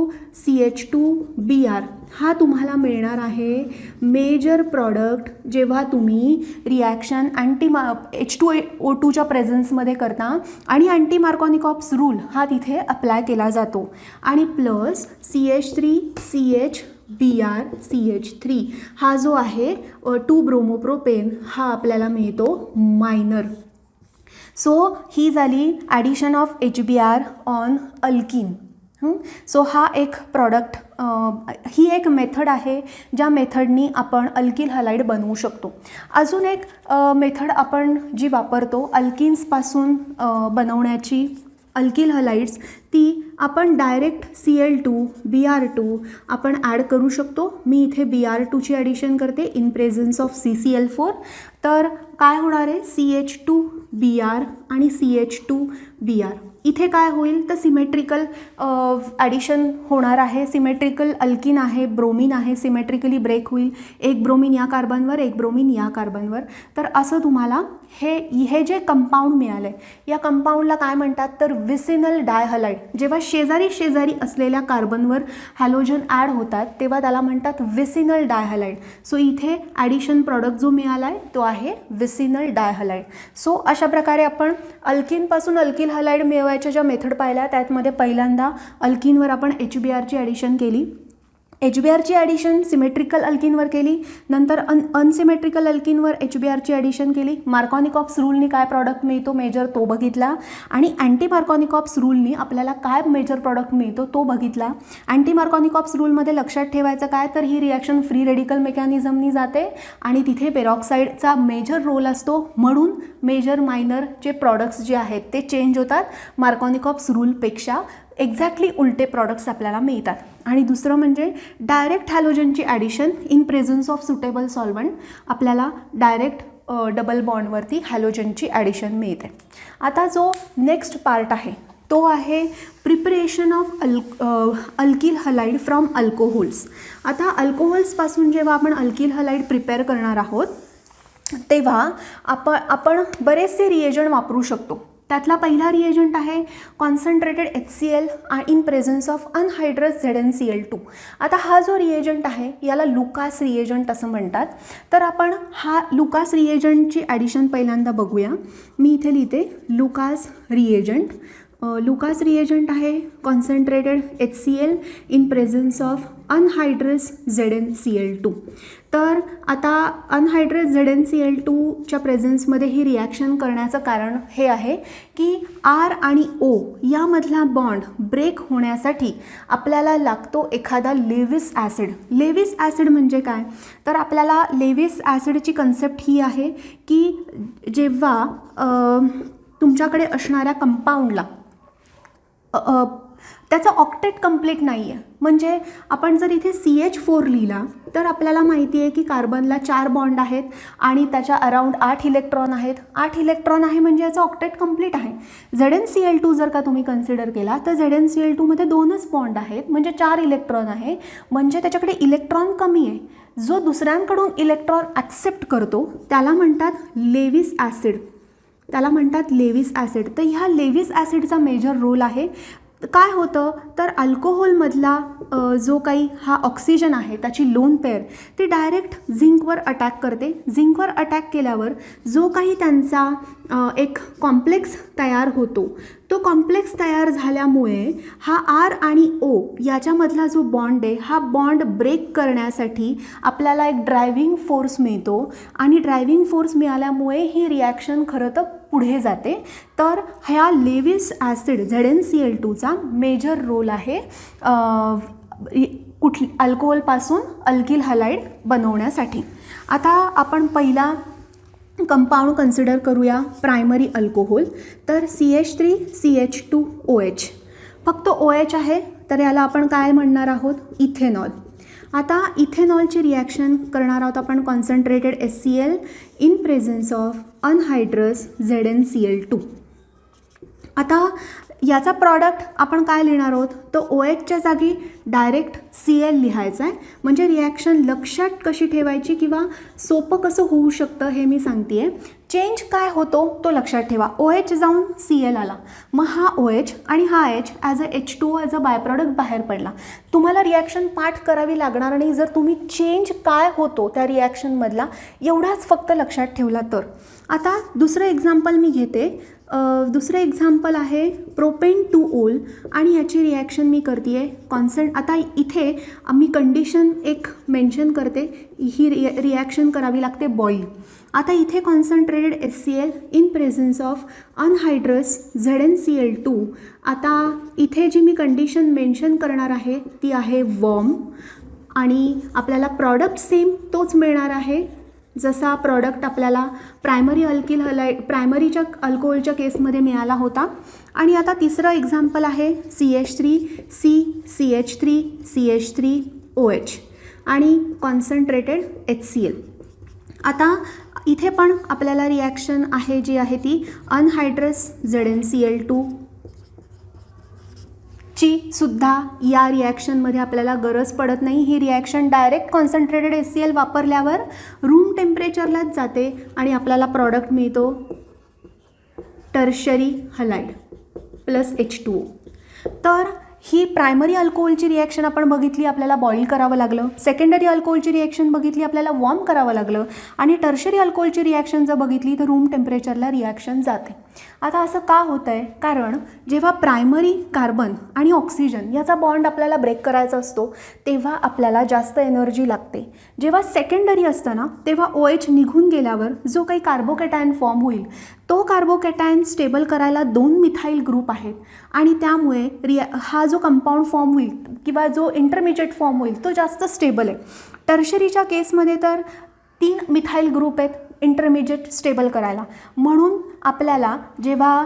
CH2 Br हा तुम्हाला मिळणार आहे मेजर प्रॉडक्ट जेव्हा तुम्ही रिॲक्शन H2O2च्या प्रेझन्समध्ये करता आणि अँटी मार्कॉनिकॉप्स रूल हा तिथे अप्लाय केला जातो. आणि plus CH3 CH Br CH3 हा जो आहे 2 ब्रोमोप्रोपेन हा आपल्याला मिळतो मायनर. सो ही झाली addition of HBr on alkyne. So हा एक प्रॉडक्ट ही एक मेथड आहे ज्या मेथडनी आपण अल्किल हलाईड बनवू शकतो. अजून एक मेथड आपण जी वापरतो अल्किन्सपासून बनवण्याची अल्किल हलाइड्स ती आपण डायरेक्ट Cl2 Br2 आपण ॲड करू शकतो. मी इथे Br2ची ॲडिशन करते इन प्रेझन्स ऑफ CCl4. तर काय होणार आहे CH2 Br आणि CH2 Br. इथे काय होईल तर सिमेट्रिकल ॲडिशन होणार आहे. सिमेट्रिकल अल्किन आहे, ब्रोमीन आहे, सिमेट्रिकली ब्रेक होईल. एक ब्रोमीन या कार्बनवर, एक ब्रोमीन या कार्बनवर. तर असं तुम्हाला हे जे कंपाऊंड मिळालं आहे या कंपाऊंडला काय म्हणतात तर विसिनल डायहलाइड. जेव्हा शेजारी शेजारी असलेल्या कार्बनवर हॅलोजन ॲड होतात तेव्हा त्याला म्हणतात विसिनल डायहलाइड. सो इथे ॲडिशन प्रॉडक्ट जो मिळाला आहे तो आहे विसिनल डायहलाइड. सो अशा प्रकारे आपण अल्किनपासून अल्किल हलाइड मिळवायच्या ज्या मेथड पाहिल्या त्यातमध्ये पहिल्यांदा अल्किनवर आपण HBrची ॲडिशन केली. HBrची ॲडिशन सिमेट्रिकल अल्किनवर केली. नंतर अनसिमेट्रिकल अल्किनवर HBrची ॲडिशन केली. मार्कॉनिकॉप्स रूलनी काय प्रॉडक्ट मिळतो मेजर तो बघितला आणि अँटी मार्कॉनिकॉप्स रूलनी आपल्याला काय मेजर प्रॉडक्ट मिळतो तो बघितला. अँटी मार्कॉनिकॉप्स रूलमध्ये लक्षात ठेवायचं काय तर ही रिॲक्शन फ्री रेडिकल मेकॅनिझमनी जाते आणि तिथे पेरॉक्साईडचा मेजर रोल असतो. म्हणून मेजर मायनर जे प्रॉडक्ट्स जे आहेत ते चेंज होतात मार्कॉनिकॉप्स रूलपेक्षा. एक्झॅक्टली उलटे प्रॉडक्ट्स आपल्याला मिळतात. आणि दुसरं म्हणजे डायरेक्ट हॅलोजनची addition in presence of suitable solvent आपल्याला डायरेक्ट डबल बॉन्डवरती हॅलोजनची ॲडिशन मिळते. आता जो नेक्स्ट पार्ट आहे तो आहे preparation of alkyl halide from alcohols. आता अल्कोहोल्सपासून जेव्हा आपण अल्किल हलाइड प्रिपेअर करणार आहोत तेव्हा आपण बरेचसे रिएजंट वापरू शकतो. त्यातला पहिला रिएजंट आहे concentrated HCl in presence of anhydrous ZnCl2. आता हा जो रिएजंट आहे याला लुकास रिएजंट असं म्हणतात. तर आपण हा लुकास रिएजंटची ॲडिशन पहिल्यांदा बघूया. मी इथे लिहिते लुकास रिएजंट. लुकास रिएजंट आहे concentrated HCl in presence of anhydrous ZnCl2. तर आता अनहायड्रस ZnCl2च्या प्रेझन्समध्ये ही रिॲक्शन करण्याचं कारण हे आहे की R आणि O यामधला बॉन्ड ब्रेक होण्यासाठी आपल्याला लागतो एखादा लेविस ॲसिड. लेविस ॲसिड म्हणजे काय, तर आपल्याला लेविस ॲसिडची कन्सेप्ट ही आहे की जेव्हा तुमच्याकडे असणाऱ्या कंपाऊंडला त्याचा ऑक्टेट कंप्लीट नाही आहे. म्हणजे आपण जर इथे CH4 लिहिला तर आपल्याला माहिती आहे की कार्बनला 4 बॉन्ड आहेत आणि त्याच्या अराउंड 8 इलेक्ट्रॉन आहेत. 8 इलेक्ट्रॉन आहे म्हणजे याचा ऑक्टेट कंप्लीट आहे. ZnCl2 जर का तुम्ही कन्सिडर केला तर ZnCl2मध्ये 2च बॉन्ड आहेत म्हणजे 4 इलेक्ट्रॉन आहे. म्हणजे त्याच्याकडे इलेक्ट्रॉन कमी आहे. जो दुसऱ्यांकडून इलेक्ट्रॉन ॲक्सेप्ट करतो त्याला म्हणतात लेविस ॲसिड. त्याला म्हणतात लेविस ॲसिड. तर ह्या लेविस ॲसिडचा मेजर रोल आहे. काय होतं तर अल्कोहोलमधला जो काही हा ऑक्सिजन आहे त्याची लोन पेअर ती डायरेक्ट झिंकवर अटॅक करते. झिंकवर अटॅक केल्यावर जो काही त्यांचा एक कॉम्प्लेक्स तयार होतो तो कॉम्प्लेक्स तयार झाल्यामुळे हा R आणि O याच्यामधला जो बॉन्ड आहे हा बॉन्ड ब्रेक करण्यासाठी आपल्याला एक ड्रायव्हिंग फोर्स मिळतो आणि ड्रायव्हिंग फोर्स मिळाल्यामुळे ही रिॲक्शन खरं तर पुढे जाते. तर ह्या लेविस ॲसिड ZnCl2चा मेजर रोल आहे अल्कोहोलपासून अल्किल हलाइड बनवण्यासाठी. आता आपण पहिला कंपाऊंड कन्सिडर करूया प्रायमरी अल्कोहोल. तर CH3CH2OH. फक्त OH आहे तर याला आपण काय म्हणणार आहोत इथेनॉल. आता इथेनॉलची रिॲक्शन करणार आहोत आपण concentrated HCl in presence of anhydrous ZnCl2. आता याचा प्रॉडक्ट आपण काय लिहिणार आहोत तर OHच्या जागी डायरेक्ट Cl लिहायचं आहे. म्हणजे रिॲक्शन लक्षात कशी ठेवायची किंवा सोपं कसं होऊ शकतं हे मी सांगते आहे. चेंज काय होतो तो लक्षात ठेवा. OH जाऊन Cl आला, मग हा OH आणि हा H as a H2O as a bye product बाहेर पडला. तुम्हाला रिॲक्शन पाठ करावी लागणार नाही जर तुम्ही चेंज काय होतो त्या रिॲक्शनमधला एवढाच फक्त लक्षात ठेवला तर. आता दुसरं एक्झाम्पल मी घेते. दुसरं एक्झाम्पल आहे प्रोपेन 2OL आणि याची रिॲक्शन मी करते आहे आता इथे मी कंडिशन एक मेन्शन करते. ही रिॲक्शन करावी लागते बॉईल. आता इथे concentrated HCl in presence of anhydrous ZnCl2. आता इथे जी मी कंडिशन मेन्शन करणार आहे ती आहे वॉर्म आणि आपल्याला प्रॉडक्ट सेम तोच मिळणार आहे जसा प्रॉडक्ट आपल्याला प्रायमरी अल्किल हलाइड प्रायमरीच्या अल्कोहोलच्या केसमध्ये मिळाला होता. आणि आता तिसरं एक्झाम्पल आहे CH3CH3CH3OH आणि कॉन्सन्ट्रेटेड HCl. आता इथे पण आपल्याला रिॲक्शन आहे जी आहे ती अनहायड्रस ZnCl2 ची सुद्धा या रिॲक्शनमध्ये आपल्याला गरज पडत नाही. ही रिॲक्शन डायरेक्ट कॉन्सन्ट्रेटेड HCl वापरल्यावर रूम टेम्परेचरलाच जाते आणि आपल्याला प्रॉडक्ट मिळतो टर्शरी हलाइड प्लस H2O. तर ही प्रायमरी अल्कोहोलची रिॲक्शन आपण बघितली, आपल्याला बॉईल करावं लागलं. सेकंडरी अल्कोहोलची रिॲक्शन बघितली, आपल्याला वॉर्म करावं लागलं. आणि टर्शरी अल्कोहोलची रिॲक्शन जर बघितली तर रूम टेम्परेचरला रिॲक्शन जाते. आता असं का होतं आहे, कारण जेव्हा प्रायमरी कार्बन आणि ऑक्सिजन याचा बॉन्ड आपल्याला ब्रेक करायचा असतो तेव्हा आपल्याला जास्त एनर्जी लागते. जेव्हा सेकंडरी असतं ना तेव्हा OH निघून गेल्यावर जो काही कार्बोकॅटायन फॉर्म होईल तो कार्बोकॅटायन स्टेबल करायला 2 मिथाईल ग्रुप आहेत आणि त्यामुळे हा जो कंपाऊंड फॉर्म होईल किंवा जो इंटरमिजिएट फॉर्म होईल तो जास्त स्टेबल आहे. टर्शरीच्या केसमध्ये तर 3 मिथाईल ग्रुप आहेत. इंटरमिजिएट स्टेबल करायला. म्हणून आपल्याला जेव्हा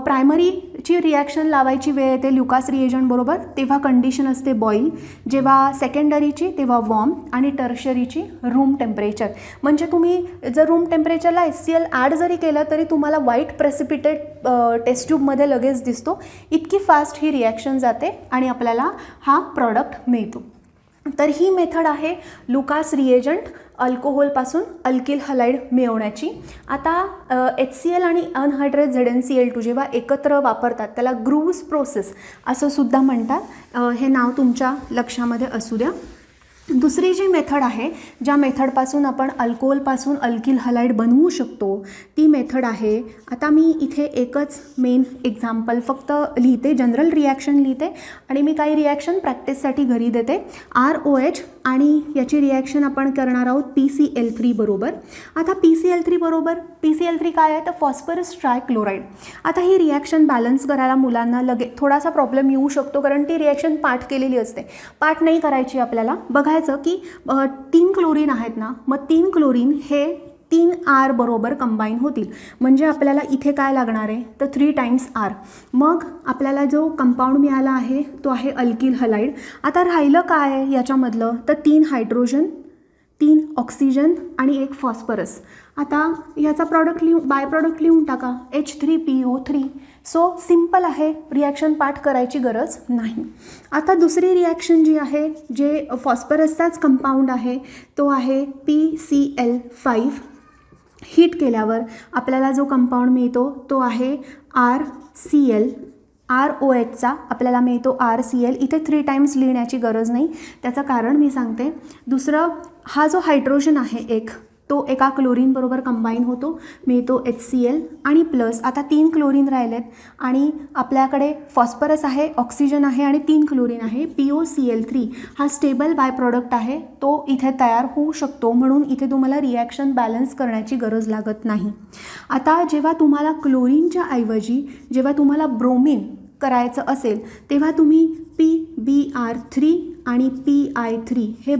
प्रायमरीची रिॲक्शन लावायची वेळ येते ल्युकास रिएजंट बरोबर, तेव्हा कंडिशन असते बॉईल. जेव्हा सेकंडरीची तेव्हा वॉर्म आणि टर्शरीची रूम टेम्परेचर. म्हणजे तुम्ही जर रूम टेम्परेचरला HCl ॲड जरी केलं तरी तुम्हाला व्हाईट प्रेसिपिटेट टेस्ट ट्यूबमध्ये लगेच दिसतो. इतकी फास्ट ही रिॲक्शन जाते आणि आपल्याला हा प्रॉडक्ट मिळतो. तर ही मेथड आहे लुकास रिएजंट अल्कोहोलपासून अल्किल हलाइड मिळवण्याची. आता HCl आणि अनहायड्रेट ZnCl2 जेव्हा एकत्र वापरतात त्याला ग्रूव्स प्रोसेस असं सुद्धा म्हणतात. हे नाव तुमच्या लक्षामध्ये असू द्या. दुसरी जी मेथड आहे, ज्या मेथडपासून आपण अल्कोहोलपासून अल्किल हलाइड बनवू शकतो, ती मेथड आहे. आता मी इथे एकच मेन एक्झाम्पल फक्त लिहिते, जनरल रिॲक्शन लिहिते आणि मी काही रिॲक्शन प्रॅक्टिससाठी घरी देते. ROH आणि याची रिॲक्शन आपण करणार आहोत PCl3 बरोबर. आता PCl3 बरोबर, PCl3 काय आहे तर फॉस्फरस ट्रायक्लोराईड. आता ही रिॲक्शन बॅलन्स करायला मुलांना थोडासा प्रॉब्लेम येऊ शकतो, कारण ती रिॲक्शन पाठ केलेली असते. पाठ नाही करायची आपल्याला. बघायचं की 3 क्लोरीन आहेत ना, मग 3 क्लोरीन हे 3R बरोबर कंबाईन होतील. म्हणजे आपल्याला इथे काय लागणार आहे तर 3 टाइम्स R. मग आपल्याला जो कंपाऊंड मिळाला आहे तो आहे अल्किल हलाइड. आता राहिलं काय याच्यामधलं तर 3 हायड्रोजन, 3 ऑक्सिजन आणि 1 फॉस्फरस. आता याचा बाय प्रॉडक्ट लिहून टाका H3PO3. सो सिम्पल आहे, रिॲक्शन पाठ करायची गरज नाही. आता दुसरी रिॲक्शन जी आहे, जे फॉस्फरसचाच कंपाऊंड आहे, तो आहे PCl5. हीट केल्यावर आपल्याला जो कंपाऊंड मिळतो तो आहे RCl. ROHचा आपल्याला मिळतो RCl. इथे 3 टाइम्स लिहिण्याची गरज नाही, त्याचं कारण मी सांगते. दुसरं, हा जो हायड्रोजन आहे एक, तो एका क्लोरीनबरोबर कंबाईन होतो, मिळतो HCl आणि प्लस आता 3 क्लोरीन राहिलेत आणि आपल्याकडे फॉस्फरस आहे, ऑक्सिजन आहे आणि 3 क्लोरीन आहे. POCl3 हा स्टेबल बाय प्रॉडक्ट आहे, तो इथे तयार होऊ शकतो. म्हणून इथे तुम्हाला रिॲक्शन बॅलन्स करण्याची गरज लागत नाही. आता जेव्हा तुम्हाला क्लोरीनच्या ऐवजी जेव्हा तुम्हाला ब्रोमिन करायचं असेल तेव्हा तुम्ही PBr3 आणि PI3 हे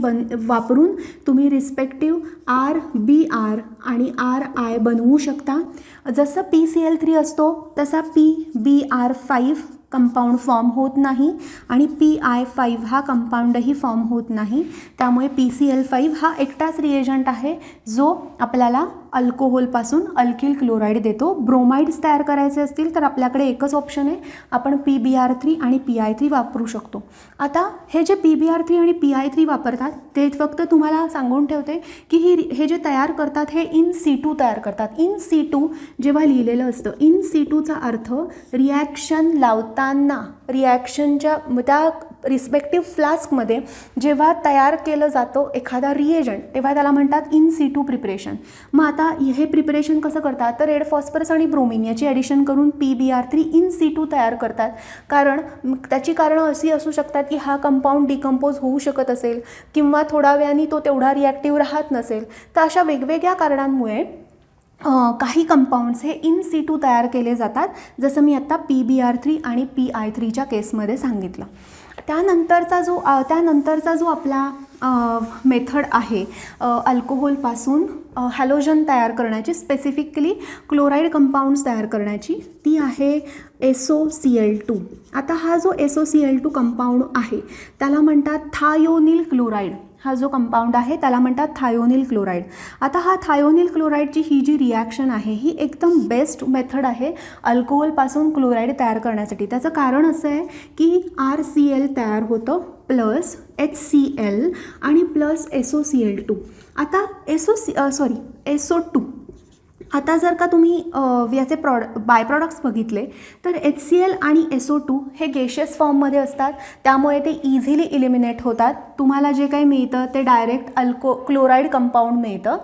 वापरून तुम्ही रिस्पेक्टिव्ह RBr आणि RI बनवू शकता. जसं PCl3 असतो तसा PBr5 कंपाऊंड फॉर्म होत नाही आणि PI5 हा कंपाऊंडही फॉर्म होत नाही. त्यामुळे PCl5 हा एकटाच रिएजंट आहे जो आपल्याला अल्कोहोलपासून अल्किल क्लोराईड देतो. ब्रोमाइड्स तयार करायचे असतील तर आपल्याकडे एकच ऑप्शन आहे, आपण PBr3 आणि PI3 वापरू शकतो. आता हे जे PBr3 आणि PI3 वापरतात ते फक्त तुम्हाला सांगून ठेवते की हे जे तयार करतात हे इन situ तयार करतात. इन situ जेव्हा लिहिलेलं असतं, इन situचा अर्थ रिॲक्शन लावताना रिॲक्शनच्या त्या रिस्पेक्टिव्ह फ्लास्कमध्ये जेव्हा तयार केलं जातं एखादा रिएजंट तेव्हा त्याला म्हणतात इन situ प्रिपरेशन. मग आता हे प्रिपरेशन कसं करतात तर रेड फॉस्फरस आणि ब्रोमिन याची ॲडिशन करून PBr3 इन situ तयार करतात. कारण त्याची कारणं अशी असू शकतात की हा कंपाऊंड डिकम्पोज होऊ शकत असेल किंवा थोड्या वेळाने तो तेवढा रिॲक्टिव्ह राहत नसेल. तर अशा वेगवेगळ्या कारणांमुळे काही कंपाऊंड्स हे इन situ तयार केले जातात, जसं मी आत्ता PBr3 आणि PI3च्या केसमध्ये सांगितलं. त्यानंतरचा जो आपला मेथड आहे अल्कोहोलपासून हॅलोजन तयार करण्याची, स्पेसिफिकली क्लोराईड कंपाऊंड्स तयार करण्याची, ती आहे SOCl2. आता हा जो SOCl2 कंपाऊंड आहे त्याला म्हणतात थायोनिल क्लोराईड. हा जो कंपाऊंड आहे त्याला म्हणतात थायोनिल क्लोराईड. आता हा थायोनिल क्लोराईडची ही जी रिॲक्शन आहे ही एकदम बेस्ट मेथड आहे अल्कोहोलपासून क्लोराईड तयार करण्यासाठी. त्याचं कारण असं आहे की RCl तयार होतं प्लस HCl आणि प्लस SOCl2. आता SO2. आता जर का तुम्ही याचे बाय प्रॉडक्ट्स बघितले तर HCl आणि SO2 हे गॅशियस फॉर्ममध्ये असतात, त्यामुळे ते इझिली इलिमिनेट होतात. तुम्हाला जे काही मिळतं ते डायरेक्ट क्लोराईड कंपाऊंड मिळतं.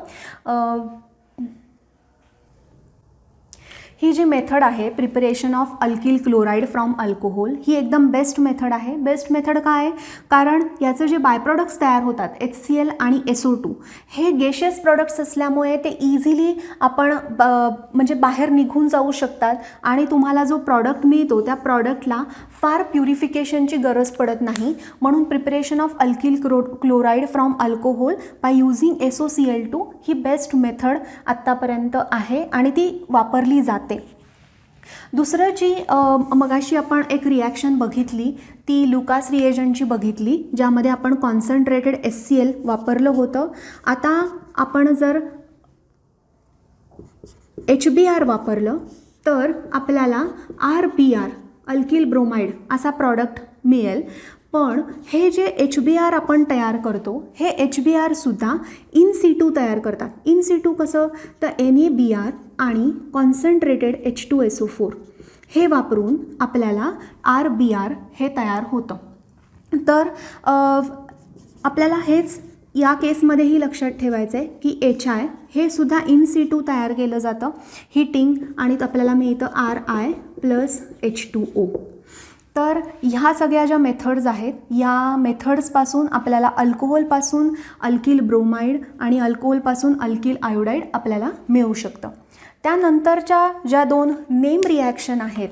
ही जी मेथड आहे preparation of alkyl chloride from alcohol ही एकदम बेस्ट मेथड आहे. बेस्ट मेथड काय आहे? कारण याचे जे बाय प्रोडक्ट्स तयार होतात HCl आणि SO2 हे गॅशियस प्रोडक्ट्स असल्यामुळे ते इझिली आपण म्हणजे बाहेर निघून जाऊ शकतात आणि तुम्हाला जो प्रॉडक्ट मिळतो त्या प्रॉडक्टला फार प्युरिफिकेशनची गरज पडत नाही. म्हणून preparation of alkyl chloride from alcohol by using SOCl2 he best method आत्तापर्यंत आहे आणि ती वापरली जाते. दुसरं जी मगाशी आपण एक रिॲक्शन बघितली ती लुकास रिएजंटची बघितली ज्यामध्ये आपण कॉन्सन्ट्रेटेड HCl वापरलं होतं. आता आपण जर HBr वापरलं तर आपल्याला RBr अल्किल ब्रोमाइड असा प्रॉडक्ट मिळेल. पण हे जे HBr आपण तयार करतो हे HBr सुद्धा इन सिटू तयार करतात. इन सिटू कसं? तर NaBr आणि कॉन्सन्ट्रेटेड H2SO4 हे वापरून आपल्याला RBr हे तयार होतं. तर आपल्याला हेच या केसमध्येही लक्षात ठेवायचं आहे की HI हे सुद्धा इन सिटू तयार केलं जातं हीटिंग आणि आपल्याला मिळतं RI प्लस H2O. तर ह्या सगळ्या ज्या मेथड्स आहेत या मेथड्सपासून आपल्याला अल्कोहोलपासून अल्किल ब्रोमाइड आणि अल्कोहोलपासून अल्किल आयोडाईड आपल्याला मिळू शकतं. त्यानंतरच्या ज्या 2 नेम रिॲक्शन आहेत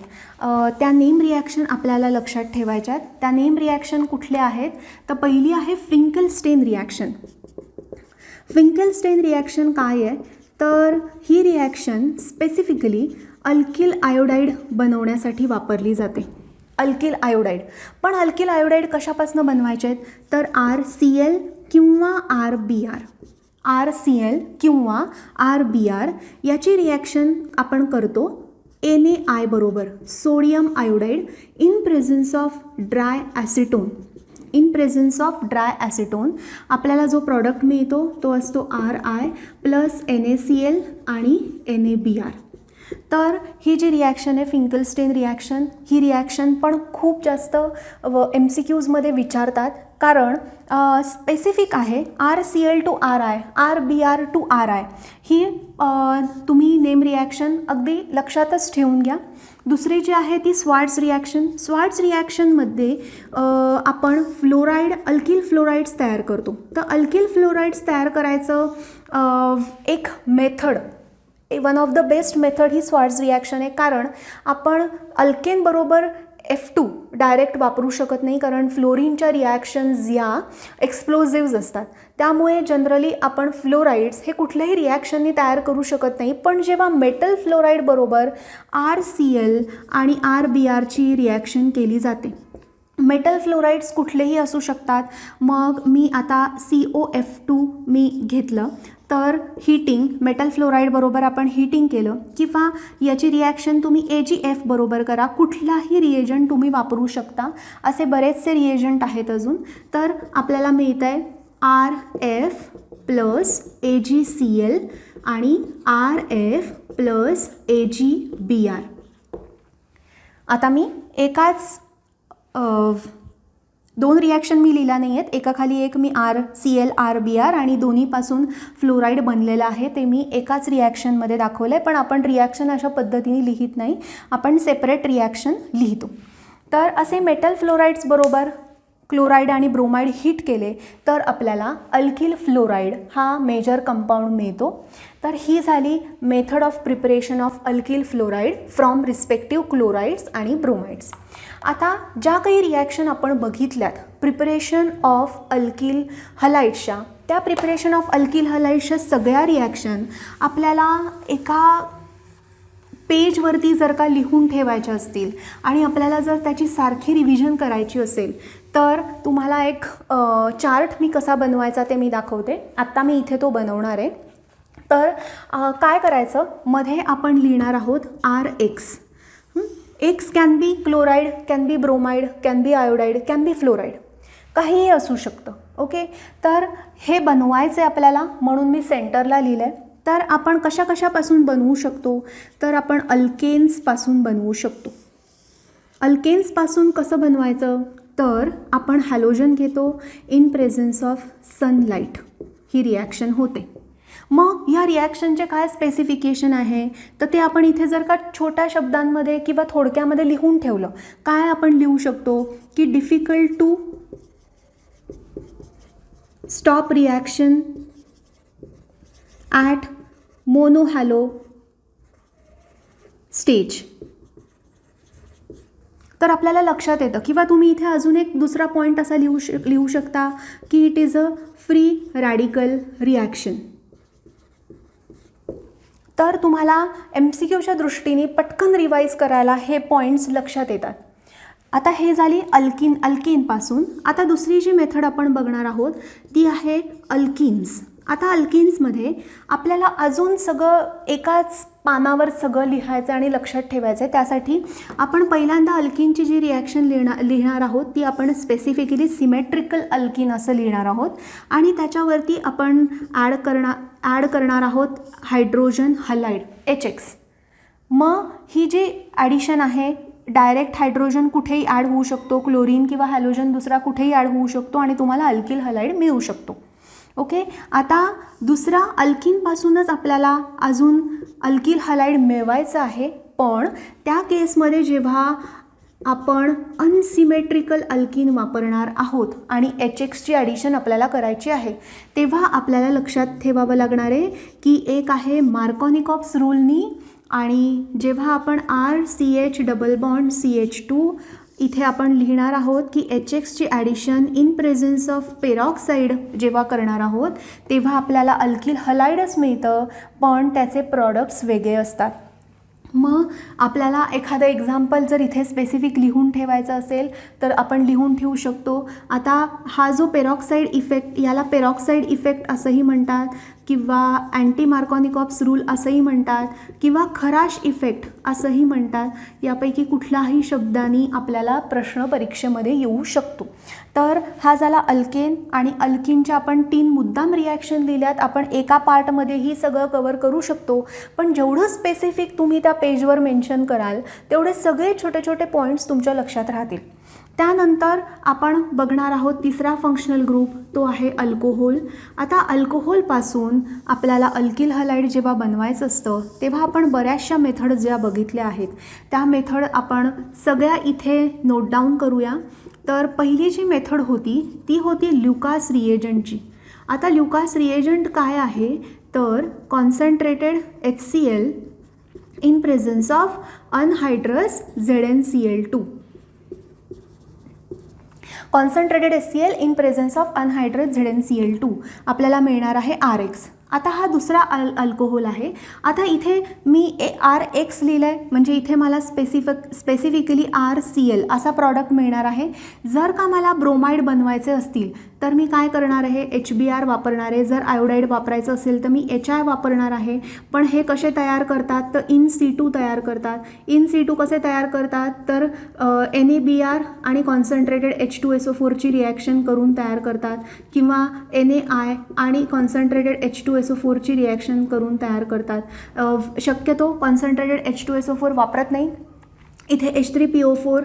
त्या नेम रिॲक्शन आपल्याला लक्षात ठेवायच्या आहेत. त्या नेम रिॲक्शन कुठल्या आहेत? तर पहिली आहे फिंकलस्टेन रिॲक्शन. फिंकलस्टेन रिॲक्शन काय आहे? तर ही रिॲक्शन स्पेसिफिकली अल्किल आयोडाईड बनवण्यासाठी वापरली जाते. Alkyl iodide. पण अल्किल आयोडाईड कशापासून बनवायचे आहेत? तर RCl किंवा RBr. RCl किंवा RBr याची रिॲक्शन आपण करतो NaI बरोबर sodium iodide in presence of dry acetone. In presence of dry acetone आपल्याला जो प्रॉडक्ट मिळतो तो असतो RI प्लस NaCl आणि NaBr. तर ही जी रिॲक्शन आहे फिंकलस्टेन रिॲक्शन ही रिॲक्शन पण खूप जास्त MCQजमध्ये विचारतात कारण स्पेसिफिक आहे RCl to RI RBr to RI ही तुम्ही नेम रिॲक्शन अगदी लक्षातच ठेवून घ्या. दुसरी जी आहे ती स्वार्ट्झ रिॲक्शन. स्वार्ट्झ रिॲक्शनमध्ये आपण फ्लोराईड अल्किल फ्लोराईड्स तयार करतो. तर अल्किल फ्लोराईड्स तयार करायचं एक method one of the best method ही स्वार्ट्झ रिॲक्शन आहे. कारण आपण अल्केन बरोबर F2 डायरेक्ट वापरू शकत नाही कारण फ्लोरीनच्या रिॲक्शन्स या एक्सप्लोजिव्ज असतात. त्यामुळे जनरली आपण फ्लोराईड्स हे कुठल्याही रिॲक्शननी तयार करू शकत नाही. पण जेव्हा मेटल फ्लोराईड बरोबर RCl आणि RBrची रिॲक्शन केली जाते. मेटल फ्लोराईड्स कुठलेही असू शकतात. मग मी आता COF2 मी घेतलं तर हीटिंग मेटल फ्लोराईड बरोबर आपण हीटिंग केलं किंवा याची रिॲक्शन तुम्ही AgF बरोबर करा. कुठलाही रिएजंट तुम्ही वापरू शकता. असे बरेचसे रिएजंट आहेत अजून. तर आपल्याला मिळतं आहे RF प्लस AgCl आणि RF प्लस AgBr. आता मी एकाच 2 रिॲक्शन मी लिहिला नाही आहेत. एकाखाली एक मी RCl RBr आणि दोन्हीपासून फ्लोराईड बनलेलं आहे ते मी एकाच रिॲक्शनमध्ये दाखवलं आहे. पण आपण रिॲक्शन अशा पद्धतीने लिहित नाही. आपण सेपरेट रिॲक्शन लिहितो. तर असे मेटल फ्लोराईड्स बरोबर क्लोराईड आणि ब्रोमाइड हीट केले तर आपल्याला अल्किल फ्लोराईड हा मेजर कंपाऊंड मिळतो. तर ही झाली method of preparation of alkyl fluoride from respective chlorides आणि ब्रोमाइड्स. आता ज्या काही रिॲक्शन आपण बघितल्यात प्रिपरेशन ऑफ अल्किल हलाइड्सच्या त्या प्रिपरेशन ऑफ अल्किल हलाइड्सच्या सगळ्या रिॲक्शन आपल्याला एका पेजवरती जर का लिहून ठेवायच्या असतील आणि आपल्याला जर त्याची सारखी रिव्हिजन करायची असेल तर तुम्हाला एक चार्ट मी कसा बनवायचा ते मी दाखवते. आत्ता मी इथे तो बनवणार आहे. तर काय करायचं मध्ये आपण लिहिणार आहोत RX. X can be chloride can be bromide can be iodide can be fluoride काहीही असू शकतं. ओके. तर हे बनवायचं आहे आपल्याला म्हणून मी सेंटरला लिहिलं आहे. तर आपण कशापासून बनवू शकतो तर आपण अल्केन्सपासून बनवू शकतो. अल्केन्सपासून कसं बनवायचं तर आपण हॅलोजन घेतो in presence of sunlight he reaction होते. मग या रिॲक्शनचे काय स्पेसिफिकेशन आहे तर ते आपण इथे जर का छोट्या शब्दांमध्ये किंवा थोडक्यामध्ये लिहून ठेवलं, काय आपण लिहू शकतो की difficult to stop reaction at monohalo stage. तर आपल्याला लक्षात येतं. किंवा तुम्ही इथे अजून एक दुसरा पॉईंट असा लिहू शकता की it is a free radical reaction. तर तुम्हाला MCQच्या दृष्टीने पटकन रिवाईज करायला हे पॉईंट्स लक्षात येतात. आता हे झाली अल्किनपासून. आता दुसरी जी मेथड आपण बघणार आहोत ती आहे अल्किन्स. आता अल्किन्समध्ये आपल्याला अजून सगळं एकाच पानावर सगळं लिहायचं आणि लक्षात ठेवायचं आहे. त्यासाठी आपण पहिल्यांदा अल्किनची जी रिॲक्शन लिहिणार आहोत ती आपण स्पेसिफिकली सिमेट्रिकल अल्किन असं लिहिणार आहोत आणि त्याच्यावरती आपण ॲड करणार आहोत हायड्रोजन हलाइड HX. मग ही जी ॲडिशन आहे डायरेक्ट हायड्रोजन कुठेही ॲड होऊ शकतो, क्लोरीन किंवा हॅलोजन दुसरा कुठेही ॲड होऊ शकतो आणि तुम्हाला अल्किल हलाइड मिळू शकतो. ओके. आता दुसरा अल्किनपासूनच आपल्याला अजून अल्किल हलाइड मिळवायचं आहे, पण त्या केसमध्ये जेव्हा आपण अनसिमेट्रिकल अल्किन वापरणार आहोत आणि HXची ॲडिशन आपल्याला करायची आहे तेव्हा आपल्याला लक्षात ठेवावं लागणार आहे की एक आहे मार्कोनिकॉप्स रूलनी आणि जेव्हा आपण RCH डबल बॉन्ड CH2 इथे आपण लिहिणार आहोत की HXची addition in presence of peroxide जेव्हा करणार आहोत तेव्हा आपल्याला अल्किल हलाइडच मिळतं, पण त्याचे प्रॉडक्ट्स वेगळे असतात. मग आपल्याला एखादं एक्झाम्पल जर इथे स्पेसिफिक लिहून ठेवायचं असेल तर आपण लिहून ठेवू शकतो. आता हा जो पेरॉक्साईड इफेक्ट, याला पेरॉक्साईड इफेक्ट असंही म्हणतात किंवा अँटी मार्कोनिकॉप्स रूल असंही म्हणतात किंवा खराश इफेक्ट असंही म्हणतात. यापैकी कुठलाही शब्दांनी आपल्याला प्रश्न परीक्षेमध्ये येऊ शकतो. तर हा झाला अल्केन आणि अल्किनच्या आपण 3 मुद्दाम रिॲक्शन लिहिल्यात. आपण एका पार्टमध्येही सगळं कवर करू शकतो, पण जेवढं स्पेसिफिक तुम्ही त्या पेजवर मेन्शन कराल तेवढे सगळे छोटे छोटे पॉईंट्स तुमच्या लक्षात राहतील. त्यानंतर आपण बघणार आहोत तिसरा फंक्शनल ग्रुप, तो आहे अल्कोहोल. आता अल्कोहोलपासून आपल्याला अल्किल हलाइड जेव्हा बनवायचं असतं तेव्हा आपण बऱ्याचशा मेथड ज्या बघितल्या आहेत त्या मेथड आपण सगळ्या इथे नोट डाऊन करूया. तर पहिली जी मेथड होती ती होती ल्युकास रिएजंटची. आता ल्युकास रिएजंट काय आहे तर concentrated HCl in presence of anhydrous ZnCl2. Concentrated HCl in presence of anhydrous ZnCl2 आपल्याला मिळणार आहे RX. आता हा दुसरा अल्कोहोल आहे. आता इथे मी RX लिहिलं आहे म्हणजे इथे मला स्पेसिफिकली RCl असा प्रॉडक्ट मिळणार आहे. जर का मला ब्रोमाइड बनवायचे असतील तर मी काय करणार आहे, HBr वापरणार आहे. जर आयोडाईड वापरायचं असेल तर मी HI वापरणार आहे. पण हे कसे तयार करतात तर इन C2 तयार करतात. इन C2 कसे तयार करतात तर NaBr आणि कॉन्सन्ट्रेटेड H2SO4ची रिॲक्शन करून तयार करतात किंवा NaI आणि कॉन्सन्ट्रेटेड H2SO4ची रिॲक्शन करून तयार करतात. शक्यतो कॉन्सन्ट्रेटेड H2SO4 वापरत नाही. इथे H3PO4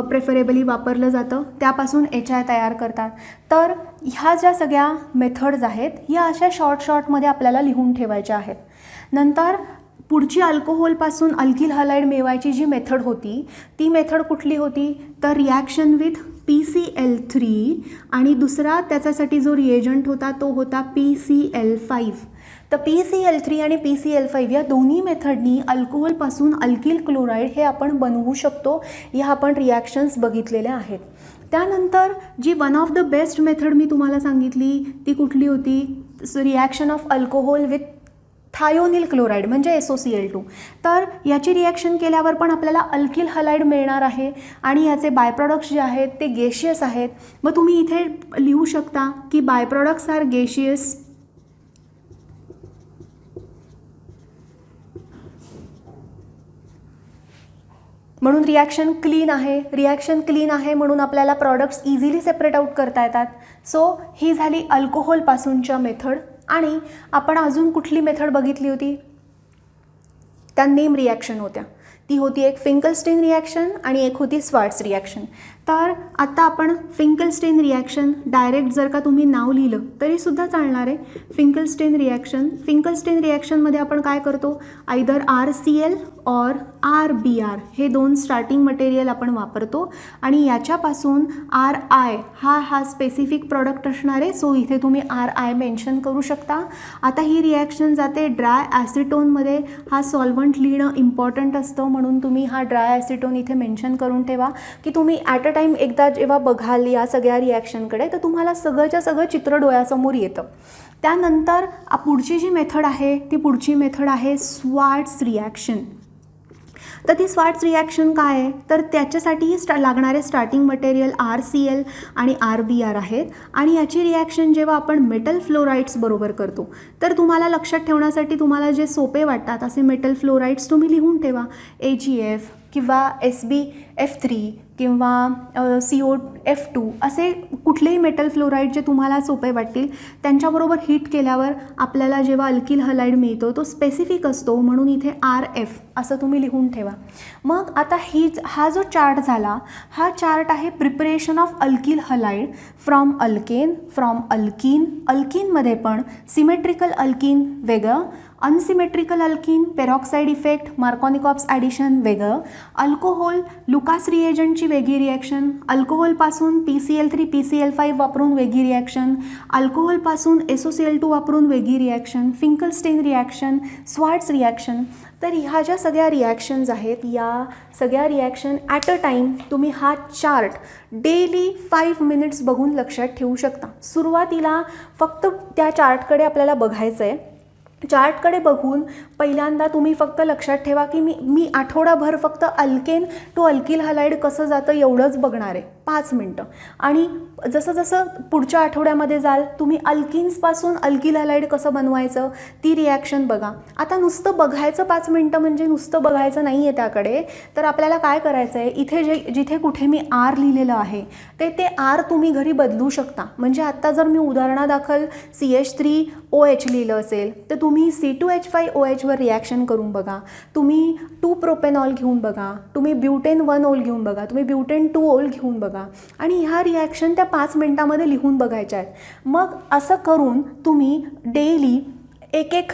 प्रेफरेबली वापरलं जातं, त्यापासून HI तयार करतात. तर ह्या ज्या सगळ्या मेथड्स आहेत या अशा शॉर्टमध्ये आपल्याला लिहून ठेवायच्या आहेत. नंतर पुढची अल्कोहोलपासून अल्किल हलाइड मिळवायची जी मेथड होती ती मेथड कुठली होती तर रिॲक्शन विथ PCl3 आणि दुसरा त्याच्यासाठी जो रिएजंट होता तो होता PCl5. तर PCl3 आणि PCl5 या दोन्ही मेथडनी अल्कोहोलपासून अल्किल क्लोराईड हे आपण बनवू शकतो. या आपण रिॲक्शन्स बघितलेल्या आहेत. त्यानंतर जी one of the best method मी तुम्हाला सांगितली ती कुठली होती, reaction of alcohol with thionyl chloride म्हणजे SOCl2. तर याची रिॲक्शन केल्यावर पण आपल्याला अल्किल हलाइड मिळणार आहे आणि याचे बायप्रॉडक्ट्स जे आहेत ते गेशियस आहेत. मग तुम्ही इथे लिहू शकता की बायप्रॉडक्ट्स आर गेशियस म्हणून रिॲक्शन क्लीन आहे. रिॲक्शन क्लीन आहे म्हणून आपल्याला प्रॉडक्ट्स इझिली सेपरेट आउट करता येतात. सो ही झाली अल्कोहोलपासूनच्या मेथड. आणि आपण अजून कुठली मेथड बघितली होती, त्या नेम रिॲक्शन होत्या. ती होती एक फिंकलस्टीन रिॲक्शन आणि एक होती स्वार्ट्स रिॲक्शन. तर आता आपण फिंकलस्टेन रिॲक्शन डायरेक्ट जर का तुम्ही नाव लिहिलं तरीसुद्धा चालणार आहे. फिंकलस्टेन रिॲक्शनमध्ये आपण काय करतो, आयदर RCl और RBr हे दोन स्टार्टिंग मटेरियल आपण वापरतो आणि याच्यापासून RI हा स्पेसिफिक प्रॉडक्ट असणार आहे. सो इथे तुम्ही RI मेन्शन करू शकता. आता ही रिॲक्शन जाते ड्राय ॲसिटोनमध्ये. हा सॉल्व्हंट लिहिणं इम्पॉर्टंट असतं, म्हणून तुम्ही हा ड्राय ॲसिटोन इथे मेन्शन करून ठेवा की तुम्ही ॲट अ टाईम एकदा जेव्हा बघाल या सगळ्या रिॲक्शनकडे तर तुम्हाला सगळंच्या सगळं चित्र डोळ्यासमोर येतं. त्यानंतर पुढची जी मेथड आहे ती पुढची मेथड आहे स्वार्ट्स रिॲक्शन. तर ती स्वार्ट्स रिॲक्शन काय आहे, तर त्याच्यासाठीही लागणारे स्टार्टिंग मटेरियल RCl आणि RBr आहेत. आणि याची रिॲक्शन जेव्हा आपण मेटल फ्लोराईड्स बरोबर करतो तर तुम्हाला लक्षात ठेवण्यासाठी तुम्हाला जे सोपे वाटतात असे मेटल फ्लोराईड्स तुम्ही लिहून ठेवा. AgF किंवा SbF3 किंवा COF2 असे कुठलेही मेटल फ्लोराईड जे तुम्हाला सोपे वाटतील त्यांच्याबरोबर हीट केल्यावर आपल्याला जेव्हा अल्किल हलाईड मिळतो तो स्पेसिफिक असतो, म्हणून इथे RF असं तुम्ही लिहून ठेवा. मग आता हा जो चार्ट झाला हा चार्ट आहे preparation of alkyl halide from alkane अल्कीनमध्ये पण सिमेट्रिकल अल्कीन वेगळं, unsymmetrical alkene, peroxide effect, Markovnikov's addition वेगळं, अल्कोहोल लुकास रिएजंटची वेगळी रिॲक्शन, अल्कोहोलपासून PCl3 PCl5 वापरून वेगळी रिॲक्शन, अल्कोहोलपासून SOCl2 वापरून वेगळी रिॲक्शन, फिंकलस्टेन रिॲक्शन, स्वार्ट्स रिॲक्शन. तर ह्या ज्या सगळ्या रिॲक्शन्स आहेत या सगळ्या रिॲक्शन ॲट अ टाईम तुम्ही हा चार्ट डेली 5 मिनिट्स बघून लक्षात ठेवू शकता. सुरुवातीला फक्त त्या चार्टकडे आपल्याला बघायचं आहे. चार्टकडे बघून पहिल्यांदा तुम्ही फक्त लक्षात ठेवा की मी आठवडाभर फक्त अल्केन टू अल्किल हलाईड कसं जातं एवढंच बघणार आहे 5 मिनटं. आणि जसं जसं पुढच्या आठवड्यामध्ये जाल तुम्ही अल्किन्सपासून अल्किल हलाईड कसं बनवायचं ती रिॲक्शन बघा. आता नुसतं बघायचं 5 मिनटं म्हणजे नुसतं बघायचं नाही आहे त्याकडे, तर आपल्याला काय करायचं आहे, इथे जिथे कुठे मी R लिहिलेलं आहे ते R तुम्ही घरी बदलू शकता. म्हणजे आत्ता जर मी उदाहरणादाखल CH3OH लिहिलं असेल तर तुम्ही C2H5OH वर रिॲक्शन करून बघा, तुम्ही 2 प्रोपेनॉल घेऊन बघा, तुम्ही ब्युटेन 1 ओल घेऊन बघा, तुम्ही ब्युटेन 2 ओल घेऊन बघा आणि ह्या रिॲक्शन त्या 5 मिनटामध्ये लिहून बघायच्या आहेत. मग असं करून तुम्ही डेली एक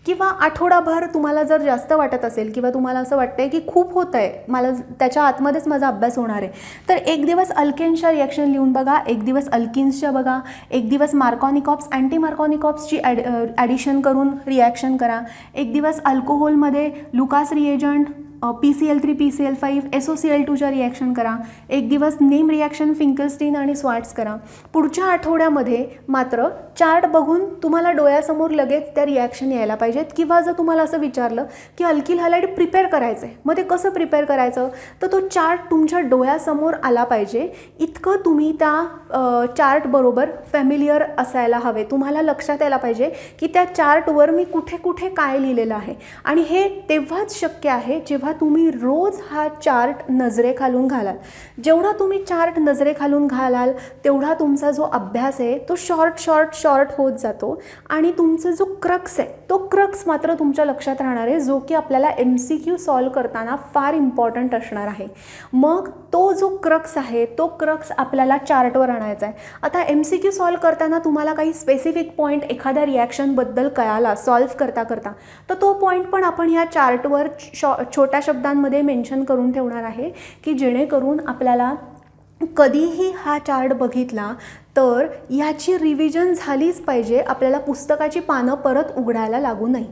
किंवा आठवडाभर तुम्हाला जर जास्त वाटत असेल किंवा तुम्हाला असं वाटतंय की खूप होतं आहे मला त्याच्या आतमध्येच माझा अभ्यास होणार आहे तर एक दिवस अल्केन्सच्या रिॲक्शन लिहून बघा, एक दिवस अल्किन्सच्या बघा, एक दिवस मार्कोनिकॉप्स अँटी मार्कोनिकॉप्सची ॲडिशन करून रिॲक्शन करा, एक दिवस अल्कोहोलमध्ये लुकास रिएजंट PCl3 PCl5 SOCl2च्या रिॲक्शन करा, एक दिवस नेम रिॲक्शन फिंकलस्टीन आणि स्वार्ट्स करा. पुढच्या आठवड्यामध्ये मात्र चार्ट बघून तुम्हाला डोळ्यासमोर लगेच त्या रिॲक्शन यायला पाहिजेत. किंवा जर तुम्हाला असं विचारलं की अल्किल हलाईड प्रिपेअर करायचं आहे मग ते कसं प्रिपेअर करायचं तर तो चार्ट तुमच्या डोळ्यासमोर आला पाहिजे इतकं तुम्ही त्या चार्ट बरोबर फॅमिलियर असायला हवे. तुम्हाला लक्षात यायला पाहिजे की त्या चार्टवर मी कुठे कुठे काय लिहिलेलं आहे. आणि हे तेव्हाच शक्य आहे जेव्हा तुम्ही रोज हा चार्ट नजरेखालून घालाल. जेवढा तुम्ही चार्ट नजरेखालून घालाल तेवढा तुमचा जो अभ्यास आहे तो शॉर्ट होत जातो आणि तुमचा जो क्रक्स आहे तो क्रक्स मात्र तुमच्या लक्षात राहणार आहे, जो की आपल्याला MCQ सॉल्व करताना फार इम्पॉर्टंट असणार आहे. मग तो जो क्रक्स आहे तो क्रक्स आपल्याला चार्टवर आणायचा आहे. आता MCQ सॉल्व करताना तुम्हाला काही स्पेसिफिक पॉईंट एखाद्या रिॲक्शनबद्दल कळाला सॉल्व करता तर तो पॉईंट पण आपण ह्या चार्टवर छोट्या शब्दांमध्ये मेन्शन करून ठेवणार आहे की जेणेकरून आपल्याला कधीही हा चार्ट बघितला तर याची रिव्हिजन झालीच पाहिजे, आपल्याला पुस्तकाची पानं परत उघडायला लागू नये.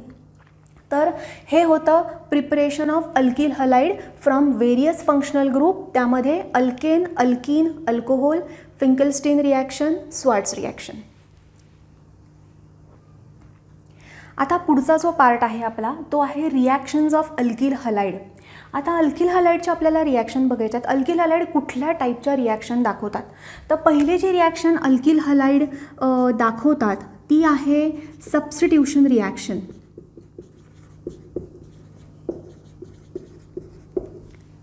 तर हे होतं preparation of alkyl halide from various functional group, त्यामध्ये alkane, alkene, alcohol, Finkelstein reaction, Swarts reaction. आता पुढचा जो पार्ट आहे आपला तो आहे रिॲक्शन्स ऑफ अल्किल हलाईड. आता अल्किल हलाईडचे आपल्याला रिॲक्शन बघायच्यात. अल्किल हलाईड कुठल्या टाईपच्या रिॲक्शन दाखवतात तर पहिली जी रिॲक्शन अल्किल हलाईड दाखवतात ती आहे सबस्टिट्यूशन रिॲक्शन.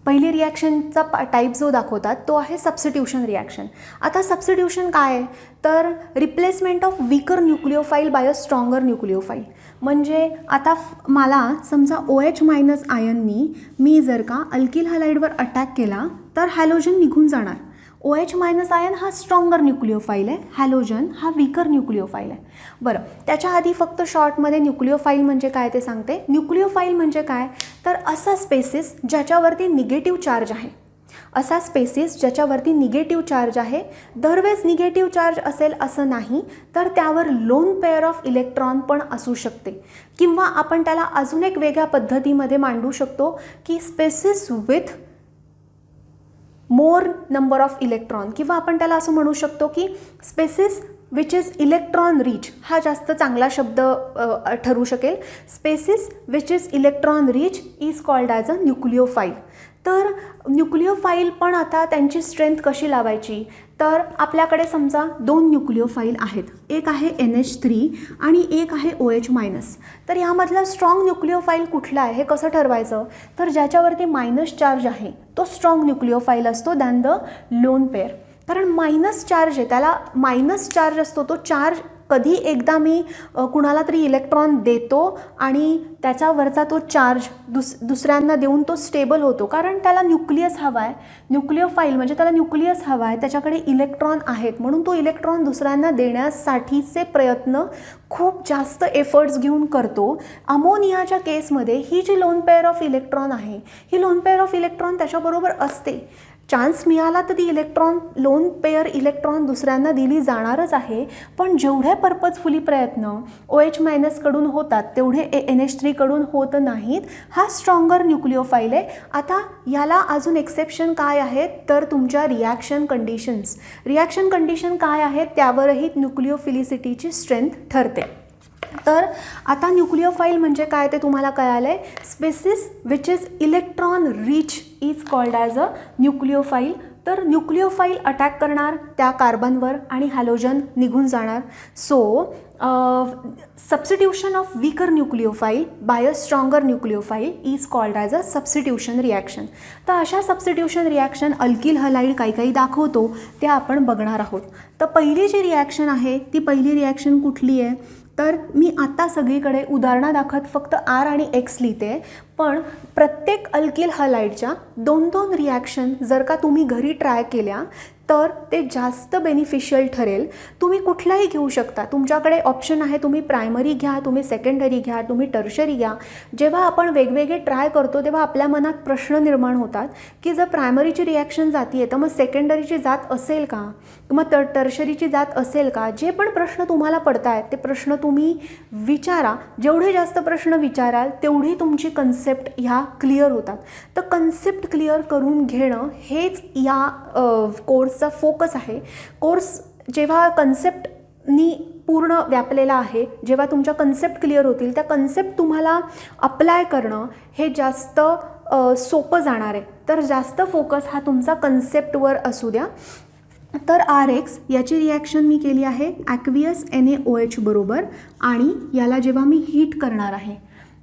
पहिली रिॲक्शनचा टाईप जो दाखवतात तो आहे सबस्टिट्यूशन रिॲक्शन. आता सबस्टिट्यूशन काय आहे तर replacement of weaker nucleophile by a stronger nucleophile. म्हणजे आता मला समजा OH- आयननी मी जर का अल्किल हलाईडवर अटॅक केला तर हॅलोजन निघून जाणार OH मायनस आयन हा स्ट्रॉंगर न्यूक्लिओफाईल आहे, हॅलोजन हा वीकर न्यूक्लिओफाईल आहे. बरं, त्याच्या आधी फक्त शॉर्टमध्ये न्यूक्लिओफाईल म्हणजे काय ते सांगते. न्यूक्लिओफाईल म्हणजे काय, तर असा स्पेसिस ज्याच्यावरती निगेटिव्ह चार्ज आहे, असा स्पेसिस ज्याच्यावरती निगेटिव्ह चार्ज आहे. दरवेळेस निगेटिव्ह चार्ज असेल असं नाही, तर त्यावर लोन पेअर ऑफ इलेक्ट्रॉन पण असू शकते. किंवा आपण त्याला अजून एक वेगळ्या पद्धतीमध्ये मांडू शकतो की species with more number of electron, किंवा आपण त्याला असं म्हणू शकतो की species which is electron rich, हा जास्त चांगला शब्द ठरू शकेल. Species which is electron rich is called as a nucleophile. तर न्यूक्लिओफाईल पण आता त्यांची स्ट्रेंथ कशी लावायची, तर आपल्याकडे समजा 2 न्यूक्लिओफाईल आहेत, एक आहे NH3 आणि एक आहे OH मायनस. तर यामधला स्ट्रॉंग न्यूक्लिओफाईल कुठला आहे हे कसं ठरवायचं, तर ज्याच्यावरती मायनस चार्ज आहे तो स्ट्रॉंग न्यूक्लिओफाईल असतो दॅन द लोन पेअर. कारण मायनस चार्ज आहे, त्याला मायनस चार्ज असतो. तो चार्ज कधी एकदा मी कुणाला तरी इलेक्ट्रॉन देतो आणि त्याच्यावरचा तो चार्ज दुसऱ्यांना देऊन तो स्टेबल होतो, कारण त्याला न्यूक्लियस हवा आहे. न्यूक्लिओफाईल म्हणजे त्याला न्यूक्लियस हवा आहे, त्याच्याकडे इलेक्ट्रॉन आहेत, म्हणून तो इलेक्ट्रॉन दुसऱ्यांना देण्यासाठीचे प्रयत्न खूप जास्त एफर्ट्स घेऊन करतो. अमोनियाच्या केसमध्ये ही जी लोन पेअर ऑफ इलेक्ट्रॉन आहे, ही लोन पेअर ऑफ इलेक्ट्रॉन त्याच्याबरोबर असते. चान्स मिळाला तर ती लोन पेअर इलेक्ट्रॉन दुसऱ्यांना दिली जाणारच आहे. पण जेवढे पर्पजफुली प्रयत्न OH मायनसकडून होतात तेवढे NH3 कडून होत नाहीत. हा स्ट्रॉंगर न्यूक्लिओफाईल आहे. आता याला अजून एक्सेप्शन काय आहेत, तर तुमच्या रिॲक्शन कंडिशन काय आहेत त्यावरही न्यूक्लिओफिलिसिटीची स्ट्रेंथ ठरते. तर आता न्यूक्लिओफाईल म्हणजे काय ते तुम्हाला कळालं आहे. Species which is electron rich is called as a nucleophile. तर न्यूक्लिओफाईल अटॅक करणार त्या कार्बनवर आणि हॅलोजन निघून जाणार. So substitution of weaker nucleophile by a stronger nucleophile is called as a substitution reaction. तर अशा सबस्टिट्यूशन रिॲक्शन अल्किल हलाईड काही दाखवतो ते आपण बघणार आहोत. तर पहिली जी रिॲक्शन आहे ती पहिली रिॲक्शन कुठली आहे, तर मी आता सगळीकडे उदाहरणादाखत फक्त R आणि X लिहिते. पण प्रत्येक अल्किल हलाईडच्या 2-2 रिॲक्शन जर का तुम्ही घरी ट्राय केल्या तर ते जास्त बेनिफिशियल ठरेल. तुम्ही कुठलाही घेऊ शकता, तुमच्याकडे ऑप्शन आहे. तुम्ही प्रायमरी घ्या, तुम्ही सेकंडरी घ्या, तुम्ही टर्शरी घ्या. जेव्हा आपण वेगवेगळे ट्राय करतो तेव्हा आपल्या मनात प्रश्न निर्माण होतात की जर प्रायमरीची रिॲक्शन जाती आहे तर मग सेकंडरीची जात असेल का, मग टर्शरीची जात असेल का. जे पण प्रश्न तुम्हाला पडत आहेत ते प्रश्न तुम्ही विचारा. जेवढे जास्त प्रश्न विचाराल तेवढी तुमची कन्सेप्ट ह्या क्लिअर होतात. तर कन्सेप्ट क्लिअर करून घेणं हेच या कोर्सचा फोकस आहे. कोर्स जेव्हा कन्सेप्टनी पूर्ण व्यापलेला आहे, जेव्हा तुमच्या कन्सेप्ट क्लिअर होतील त्या कन्सेप्ट तुम्हाला अप्लाय करणं हे जास्त सोपं जाणार आहे. तर जास्त फोकस हा तुमचा कन्सेप्टवर असू द्या. तर RX याची रिॲक्शन मी केली आहे ॲक्वियस NaOH बरोबर, आणि याला जेव्हा मी हीट करणार आहे,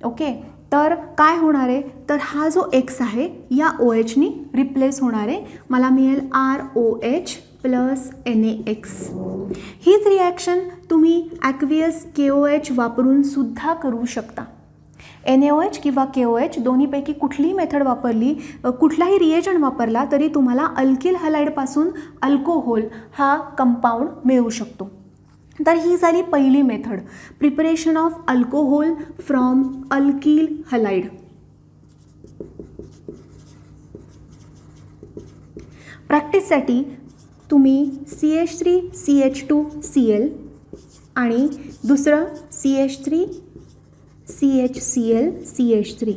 ओके, तर काय होणार आहे, तर हा जो X आहे या OHनी रिप्लेस होणार आहे. मला मिळेल ROH प्लस NaX. हीच रिॲक्शन तुम्ही ॲक्वियस KOH वापरून सुद्धा करू शकता. NaOH किंवा KOH दोन्हीपैकी कुठलीही मेथड वापरली, कुठलाही रिएजंट वापरला तरी तुम्हाला अल्किल हलाईडपासून अल्कोहोल हा कंपाऊंड मिळू शकतो. तर ही झाली पहिली method, preparation of alcohol from alkyl halide. प्रॅक्टिससाठी तुम्ही CH3CH2Cl आणि दुसरं CH3CHCl CH3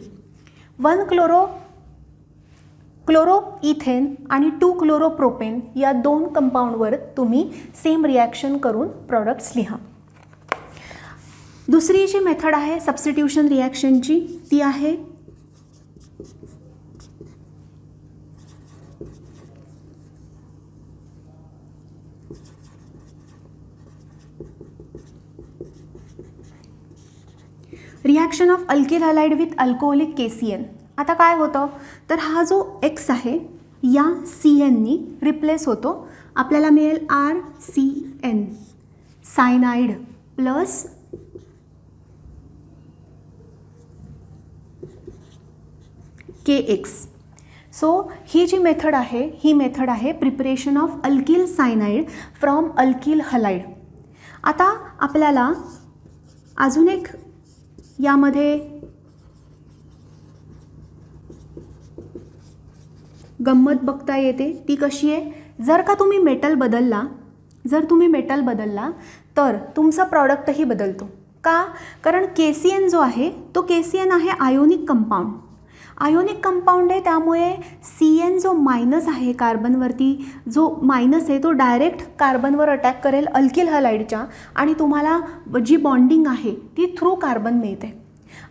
1 क्लोरोइथेन आणि 2 क्लोरोप्रोपेन या 2 कंपाऊंडवर तुम्ही सेम रिॲक्शन करून प्रॉडक्ट्स लिहा. दुसरी जी मेथड आहे सबस्टिट्यूशन रिॲक्शनची ती आहे reaction of alkyl halide with alcoholic KCN. आता काय होतं, तर हा जो X आहे या CNनी रिप्लेस होतो. आपल्याला मिळेल RCN cyanide plus KX. So ही जी मेथड आहे ही मेथड आहे preparation of alkyl cyanide from alkyl halide. आता आपल्याला अजून एक यामध्ये गंमत बघता येते. ती कशी आहे, जर तुम्ही मेटल बदलला तर तुमचा प्रॉडक्टही बदलतो. का? कारण KCN जो आहे तो KCN आहे आयोनिक कंपाऊंड. आयोनिक कंपाऊंड आहे, त्यामुळे CN जो मायनस आहे कार्बनवरती, जो मायनस आहे तो डायरेक्ट कार्बनवर अटॅक करेल अल्किल हलाइडच्या आणि तुम्हाला जी बॉन्डिंग आहे ती थ्रू कार्बन मिळते.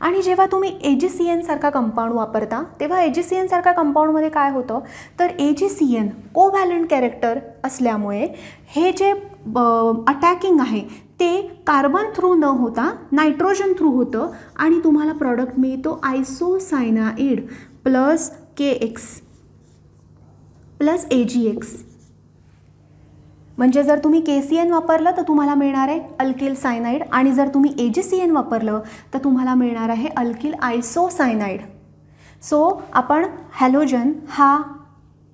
आणि जेव्हा तुम्ही AgCN सारखा कंपाऊंड वापरता तेव्हा AgCN सारख्या कंपाऊंडमध्ये काय होतं तर AgCN कोव्हॅलंट कॅरेक्टर असल्यामुळे हे जे अटॅकिंग आहे ते कार्बन थ्रू न होता नायट्रोजन थ्रू होतं आणि तुम्हाला प्रॉडक्ट मिळतो आयसोसायनाइड प्लस KX प्लस AgX. म्हणजे जर तुम्ही KCN वापरलं तर तुम्हाला मिळणार आहे अल्किल सायनाइड आणि जर तुम्ही AgCN वापरलं तर तुम्हाला मिळणार आहे अल्किल आयसोसायनाइड. सो आपण हॅलोजन हा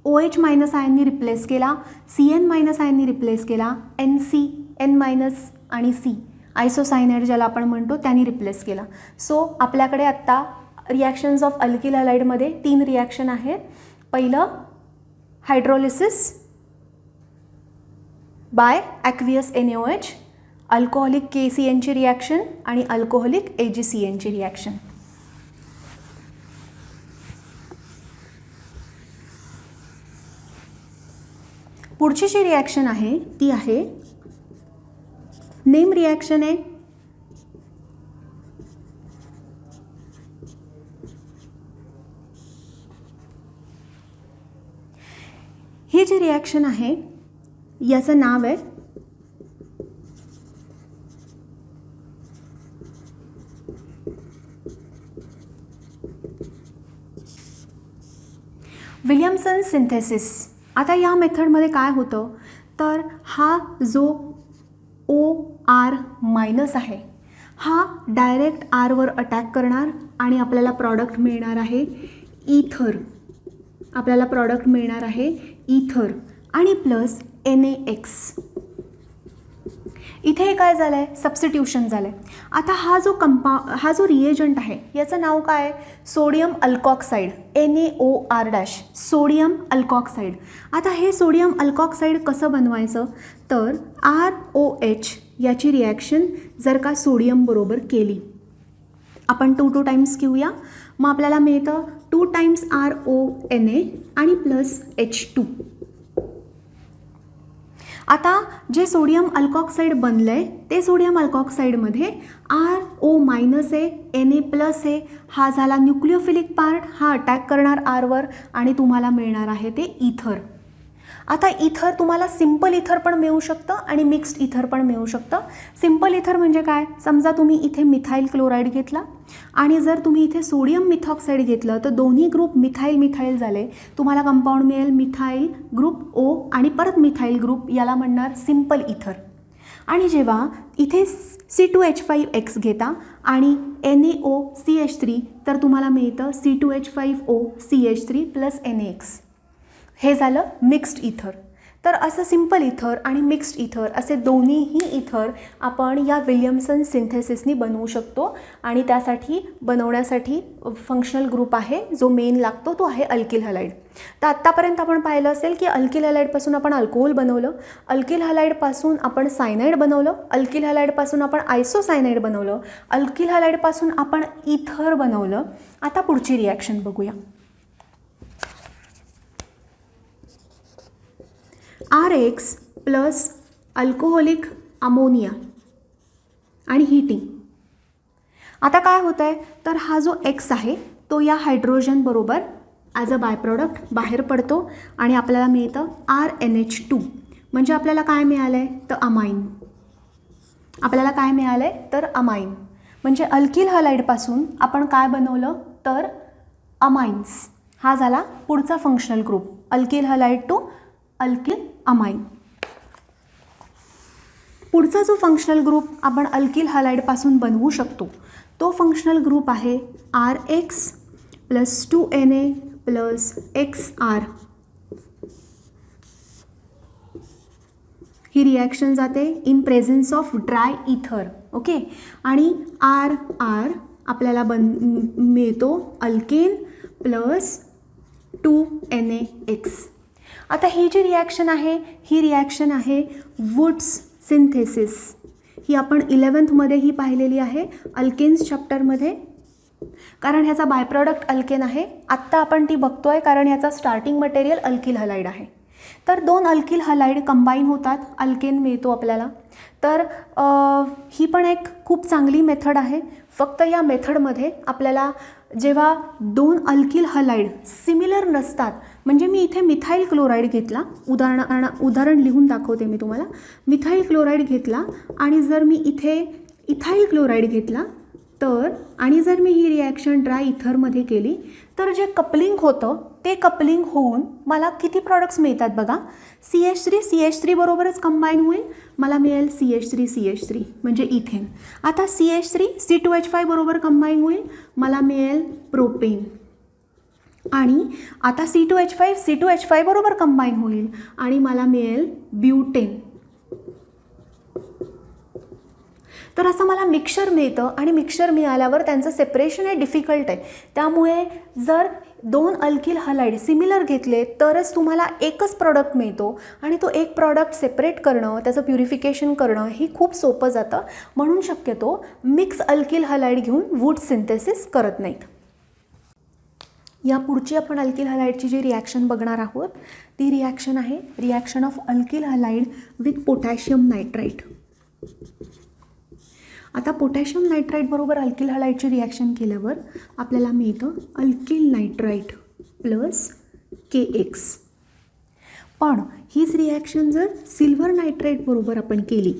OH मायनस आयननी रिप्लेस केला, CN मायनस आयननी रिप्लेस केला, N मायनस आणि C आयसोसायनाइड ज्याला आपण म्हणतो त्यांनी रिप्लेस केला. सो आपल्याकडे आत्ता रिॲक्शन्स ऑफ अल्किल हलाइडमध्ये 3 रिॲक्शन आहेत. पहिलं hydrolysis by aqueous NaOH, alcoholic KCN ची रिॲक्शन आणि अल्कोहोलिक AgCN ची रिॲक्शन. पुढची जी रिॲक्शन आहे ती आहे नेम रिॲक्शन आहे. ही जी रिॲक्शन आहे याचं नाव आहे विलियमसन सिंथेसिस. आता या मेथडमध्ये काय होतं तर हा जो OR मायनस आहे हा डायरेक्ट Rवर अटॅक करणार आणि आपल्याला प्रॉडक्ट मिळणार आहे ईथर. आणि प्लस NaX. इथे काय झालं आहे सबस्टिट्यूशन झालं आहे. आता हा जो रिएजंट आहे याचं नाव काय आहे सोडियम अल्कॉक्साइड NaOR', सोडियम अल्कॉक्साइड. आता हे सोडियम अल्कॉक्साइड कसं बनवायचं तर ROH याची रिॲक्शन जर का सोडियम बरोबर केली आपण 2 टाइम्स घेऊया मग आपल्याला मिळतं 2 टाइम्स RONA आणि प्लस H2. आता जे सोडियम अल्कॉक्साइड बनलं आहे ते सोडियम अल्कॉक्साइडमध्ये RO मायनस आहे Na प्लस आहे. हा झाला न्यूक्लिओफिलिक पार्ट, हा अटॅक करणार Rवर आणि तुम्हाला मिळणार आहे ते ईथर. आता ईथर तुम्हाला सिंपल ईथर पण मिळू शकतं आणि मिक्स्ड ईथर पण मिळू शकतं. सिंपल ईथर म्हणजे काय, समजा तुम्ही इथे मिथाइल क्लोराईड घेतला आणि जर तुम्ही इथे सोडियम मिथॉक्साइड घेतलं तर दोन्ही ग्रुप मिथाइल झाले, तुम्हाला कंपाऊंड मिळेल मिथाइल ग्रुप O आणि परत मिथाइल ग्रुप, याला म्हणणार सिंपल ईथर. आणि जेव्हा इथे C2H5X घेता आणि NaOCH3 तर तुम्हाला मिळतं C2H5OCH3 प्लस NaX. हे झालं मिक्स्ड ईथर. तर असं सिंपल ईथर आणि मिक्स्ड ईथर असे दोन्हीही ईथर आपण या विलियमसन सिंथेसिसनी बनवू शकतो आणि त्यासाठी बनवण्यासाठी फंक्शनल ग्रुप आहे जो मेन लागतो तो आहे अल्किल हलाइड. तर आत्तापर्यंत आपण पाहिलं असेल की अल्किल हलाइडपासून आपण अल्कोहोल बनवलं, अल्किल हलाइडपासून आपण सायनाइड बनवलं, अल्किल हलाइडपासून आपण आयसोसायनाइड बनवलं, अल्किल हलाइडपासून आपण ईथर बनवलं. आता पुढची रिॲक्शन बघूया. RH प्लस अल्कोहोलिक अमोनिया आणि हीटिंग. आता काय होतं आहे तर हा जो X आहे तो या हायड्रोजन बरोबर ॲज अ बाय प्रॉडक्ट बाहेर पडतो आणि आपल्याला मिळतं RNH2. म्हणजे आपल्याला काय मिळालं आहे तर अमाइन. म्हणजे अल्किल हलाइडपासून आपण काय बनवलं तर अमाइन्स. हा झाला पुढचा functional group alkyl halide to alkyl amine. पुढचा जो फंक्शनल ग्रुप आपण अल्किल हलाइडपासून बनवू शकतो तो फंक्शनल ग्रुप आहे RX plus 2Na plus XR ही रिॲक्शन जाते in presence of dry ether. Okay, आणि RR आपल्याला मिळतो अल्केन प्लस 2NaX. आता ही जी रिॲक्शन आहे ही रिॲक्शन आहे वुड्स सिंथेसिस. ही आपण 11th ही पाहिलेली आहे अल्केन्स चॅप्टरमध्ये, कारण ह्याचा बाय प्रॉडक्ट अल्केन आहे. आत्ता आपण ती बघतोय कारण ह्याचा स्टार्टिंग मटेरियल अल्किल हलाइड आहे. तर दोन अल्किल हलाइड कंबाईन होतात, अल्केन मिळतो आपल्याला. तर ही पण एक खूप चांगली मेथड आहे. फक्त या मेथडमध्ये आपल्याला जेव्हा दोन अल्किल हलाइड सिमिलर नसतात, म्हणजे मी इथे मिथाइल क्लोराईड घेतला, उदाहरण लिहून दाखवते मी तुम्हाला. मिथाइल क्लोराईड घेतला आणि जर मी इथे इथाइल क्लोराईड घेतला तर, आणि जर मी ही रिॲक्शन ड्राय इथरमध्ये केली तर जे कपलिंग होतं ते कपलिंग होऊन मला किती प्रॉडक्ट्स मिळतात बघा. CH3 बरोबरच कंबाईन होईल, मला मिळेल CH3 म्हणजे इथेन. आता CH3 C2H5 बरोबर कंबाईन होईल, मला मिळेल प्रोपेन. आणि आता C2H5 बरोबर कंबाईन होईल आणि मला मिळेल ब्युटेन. तर असं मला मिक्सचर मिळतं आणि मिक्सचर मिळाल्यावर त्यांचं सेपरेशन हे डिफिकल्ट आहे. त्यामुळे जर दोन अल्किल हलाइड सिमिलर घेतले तरच तुम्हाला एकच प्रॉडक्ट मिळतो आणि तो एक प्रॉडक्ट सेपरेट करणं, त्याचं प्युरिफिकेशन करणं ही खूप सोपं जातं. म्हणून शक्यतो मिक्स अल्किल हलाइड घेऊन वूड सिंथेसिस करत नाहीत. या पुढची आपण अल्किल हलाइडची जी रिॲक्शन बघणार आहोत ती रिॲक्शन आहे reaction of alkyl halide with potassium nitrite. आता पोटॅशियम नायट्राइट बरोबर अल्किल हलाइडची रिॲक्शन केल्यावर आपल्याला मिळतं अल्किल नायट्राइट प्लस KX. पण हीच रिॲक्शन जर सिल्वर नायट्राइट बरोबर आपण केली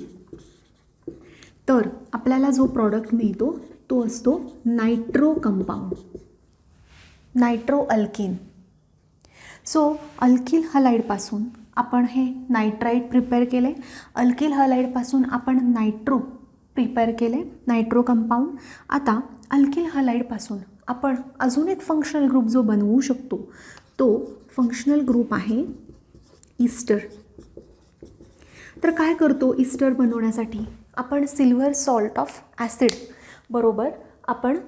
तर आपल्याला जो प्रॉडक्ट मिळतो तो असतो nitro compound, nitro alkene. So alkyl हलाइडपासून आपण हे नायट्राइट प्रिपेअर केले, अल्किल हलाइडपासून आपण नायट्रो प्रिपेअर केले, नायट्रो कंपाऊंड. आता अल्किल हलाइडपासून आपण अजून एक फंक्शनल ग्रुप जो बनवू शकतो तो फंक्शनल ग्रुप आहे ईस्टर. तर काय करतो ईस्टर बनवण्यासाठी, आपण सिल्वर सॉल्ट ऑफ ॲसिड बरोबर आपण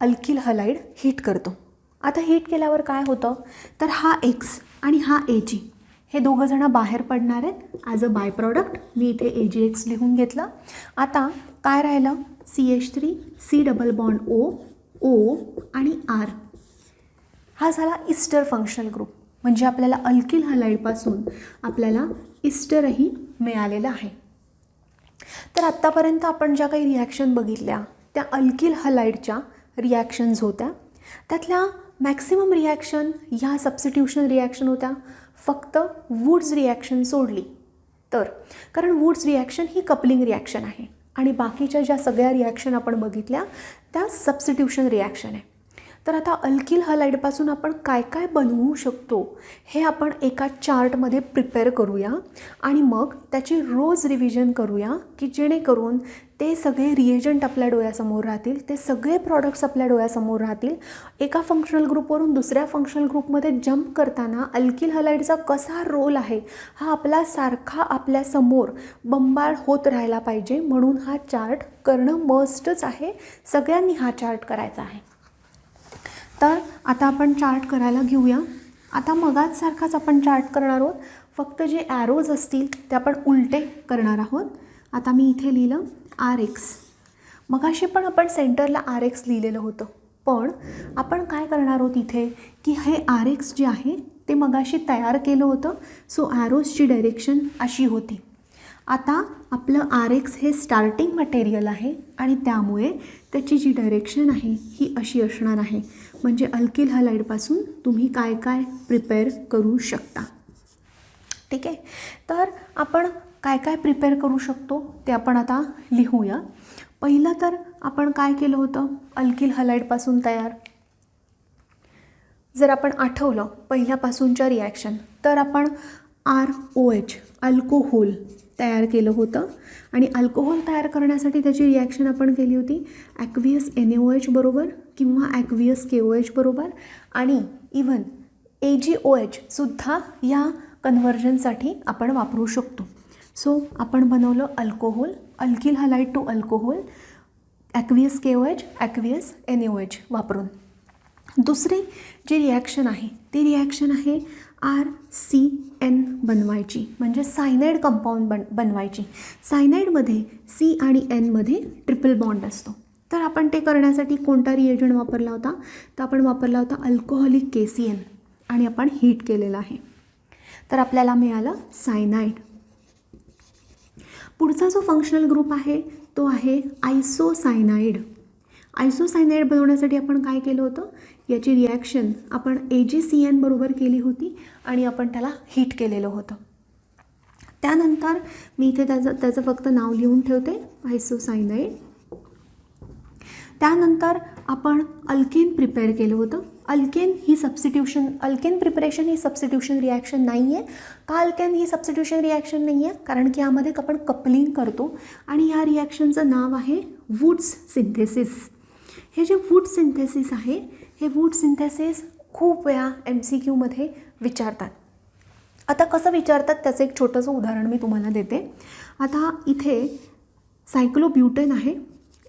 अल्किल हलाइड हीट करतो. आता हीट केल्यावर काय होतं तर हा X आणि हा Ag हे दोघं जण बाहेर पडणार आहेत ॲज अ बाय प्रॉडक्ट. मी इथे AgX लिहून घेतलं. आता काय राहिलं CH3 C double bond O आणि R. हा झाला ईस्टर फंक्शनल ग्रुप. म्हणजे आपल्याला अल्किल हलाइडपासून आपल्याला ईस्टरही मिळालेलं आहे. तर आत्तापर्यंत आपण ज्या काही रिॲक्शन बघितल्या त्या अल्किल हलाइडच्या रिॲक्शन्स होत्या. त्यातल्या मॅक्सिमम रिॲक्शन ह्या सबस्टिट्यूशन रिॲक्शन होत्या, फक्त वुड्स रिॲक्शन सोडली तर. कारण वुड्स रिॲक्शन ही कपलिंग रिॲक्शन आहे आणि बाकीच्या ज्या सगळ्या रिॲक्शन आपण बघितल्या त्या सबस्टिट्यूशन रिॲक्शन आहे. तर आता अल्किल हलाइडपासून आपण काय काय बनवू शकतो हे आपण एका चार्टमध्ये प्रिपेअर करूया आणि मग त्याची रोज रिव्हिजन करूया की जेणेकरून ते सगळे रिएजंट आपल्या डोळ्यासमोर राहतील, ते सगळे प्रॉडक्ट्स आपल्या डोळ्यासमोर राहतील. एका फंक्शनल ग्रुपवरून दुसऱ्या फंक्शनल ग्रुपमध्ये जंप करताना अल्किल हलाइडचा कसा रोल आहे हा आपला सारखा आपल्यासमोर बंबाळ होत राहायला पाहिजे. म्हणून हा चार्ट करणं मस्टच आहे, सगळ्यांनी हा चार्ट करायचा आहे. तर आता आपण चार्ट करायला घेऊया. आता मगाच सारखाच आपण चार्ट करणार आहोत, फक्त जे ॲरोज असतील ते आपण उलटे करणार आहोत. आता मी इथे लिहिलं RX. मगाशी पण आपण सेंटरला RX लिहिलेलं होतं, पण आपण काय करणार आहोत इथे की हे RX जे आहे ते मगाशी तयार केलं होतं. सो ॲरोजची डायरेक्शन अशी होती. आता आपलं RX हे स्टार्टिंग मटेरियल आहे आणि त्यामुळे त्याची जी डायरेक्शन आहे ही अशी असणार आहे. म्हणजे अल्किल हलाइडपासून तुम्ही काय काय प्रिपेअर करू शकता. ठीक आहे, तर आपण काय काय प्रिपेअर करू शकतो ते आपण आता लिहूया. पहिलं तर आपण काय केलं होतं अल्किल हलाइडपासून तयार, जर आपण आठवलं पहिल्यापासूनच्या रिॲक्शन तर आपण ROH अल्कोहोल तयार केलं होतं आणि अल्कोहोल तयार करण्यासाठी त्याची रिॲक्शन आपण केली होती ॲक्वियस NaOH बरोबर किंवा ॲक्वियस KOH बरोबर. आणि इवन AgOH सुद्धा या कन्व्हर्जनसाठी आपण वापरू शकतो. सो आपण बनवलं alcohol, alkyl halide to alcohol, aqueous KOH, aqueous NaOH वापरून. दुसरी जी रिॲक्शन आहे ती रिॲक्शन आहे RCN बनवायची, म्हणजे सायनाइड कंपाऊंड बनवायची. सायनाइडमध्ये C आणि N मध्ये ट्रिपल बॉन्ड असतो. तर आपण ते करण्यासाठी कोणता रिएजंट वापरला होता, तर आपण वापरला होता अल्कोहोलिक KCN आणि आपण हीट केलेलं आहे. तर आपल्याला मिळालं सायनाइड. पुढचा जो फंक्शनल ग्रुप आहे तो आहे आयसोसायनाइड. आयसोसायनाइड बनवण्यासाठी आपण काय केलं होतं, याची रिॲक्शन आपण AgCN बरोबर केली होती आणि आपण त्याला हीट केलेलं होतं. त्यानंतर मी इथे त्याचं फक्त नाव लिहून ठेवते, आयसोसायनाइड. त्यानंतर आपण अल्केन प्रिपेअर केलं होतं. अल्केन प्रिपरेशन ही सबस्टिट्यूशन रिॲक्शन नाही आहे. का अल्केन ही सबस्टिट्यूशन रिॲक्शन नाही आहे, कारण की यामध्ये आपण कपलिंग करतो आणि या रिॲक्शनचं नाव आहे वुड्स सिंथेसिस. हे जे वूड सिंथेसिस आहे, हे वूड सिंथेसिस खूप वेळा MCQ मध्ये विचारतात. आता कसं विचारतात त्याचं एक छोटंसं उदाहरण मी तुम्हाला देते. आता इथे सायक्लोब्युटेन आहे,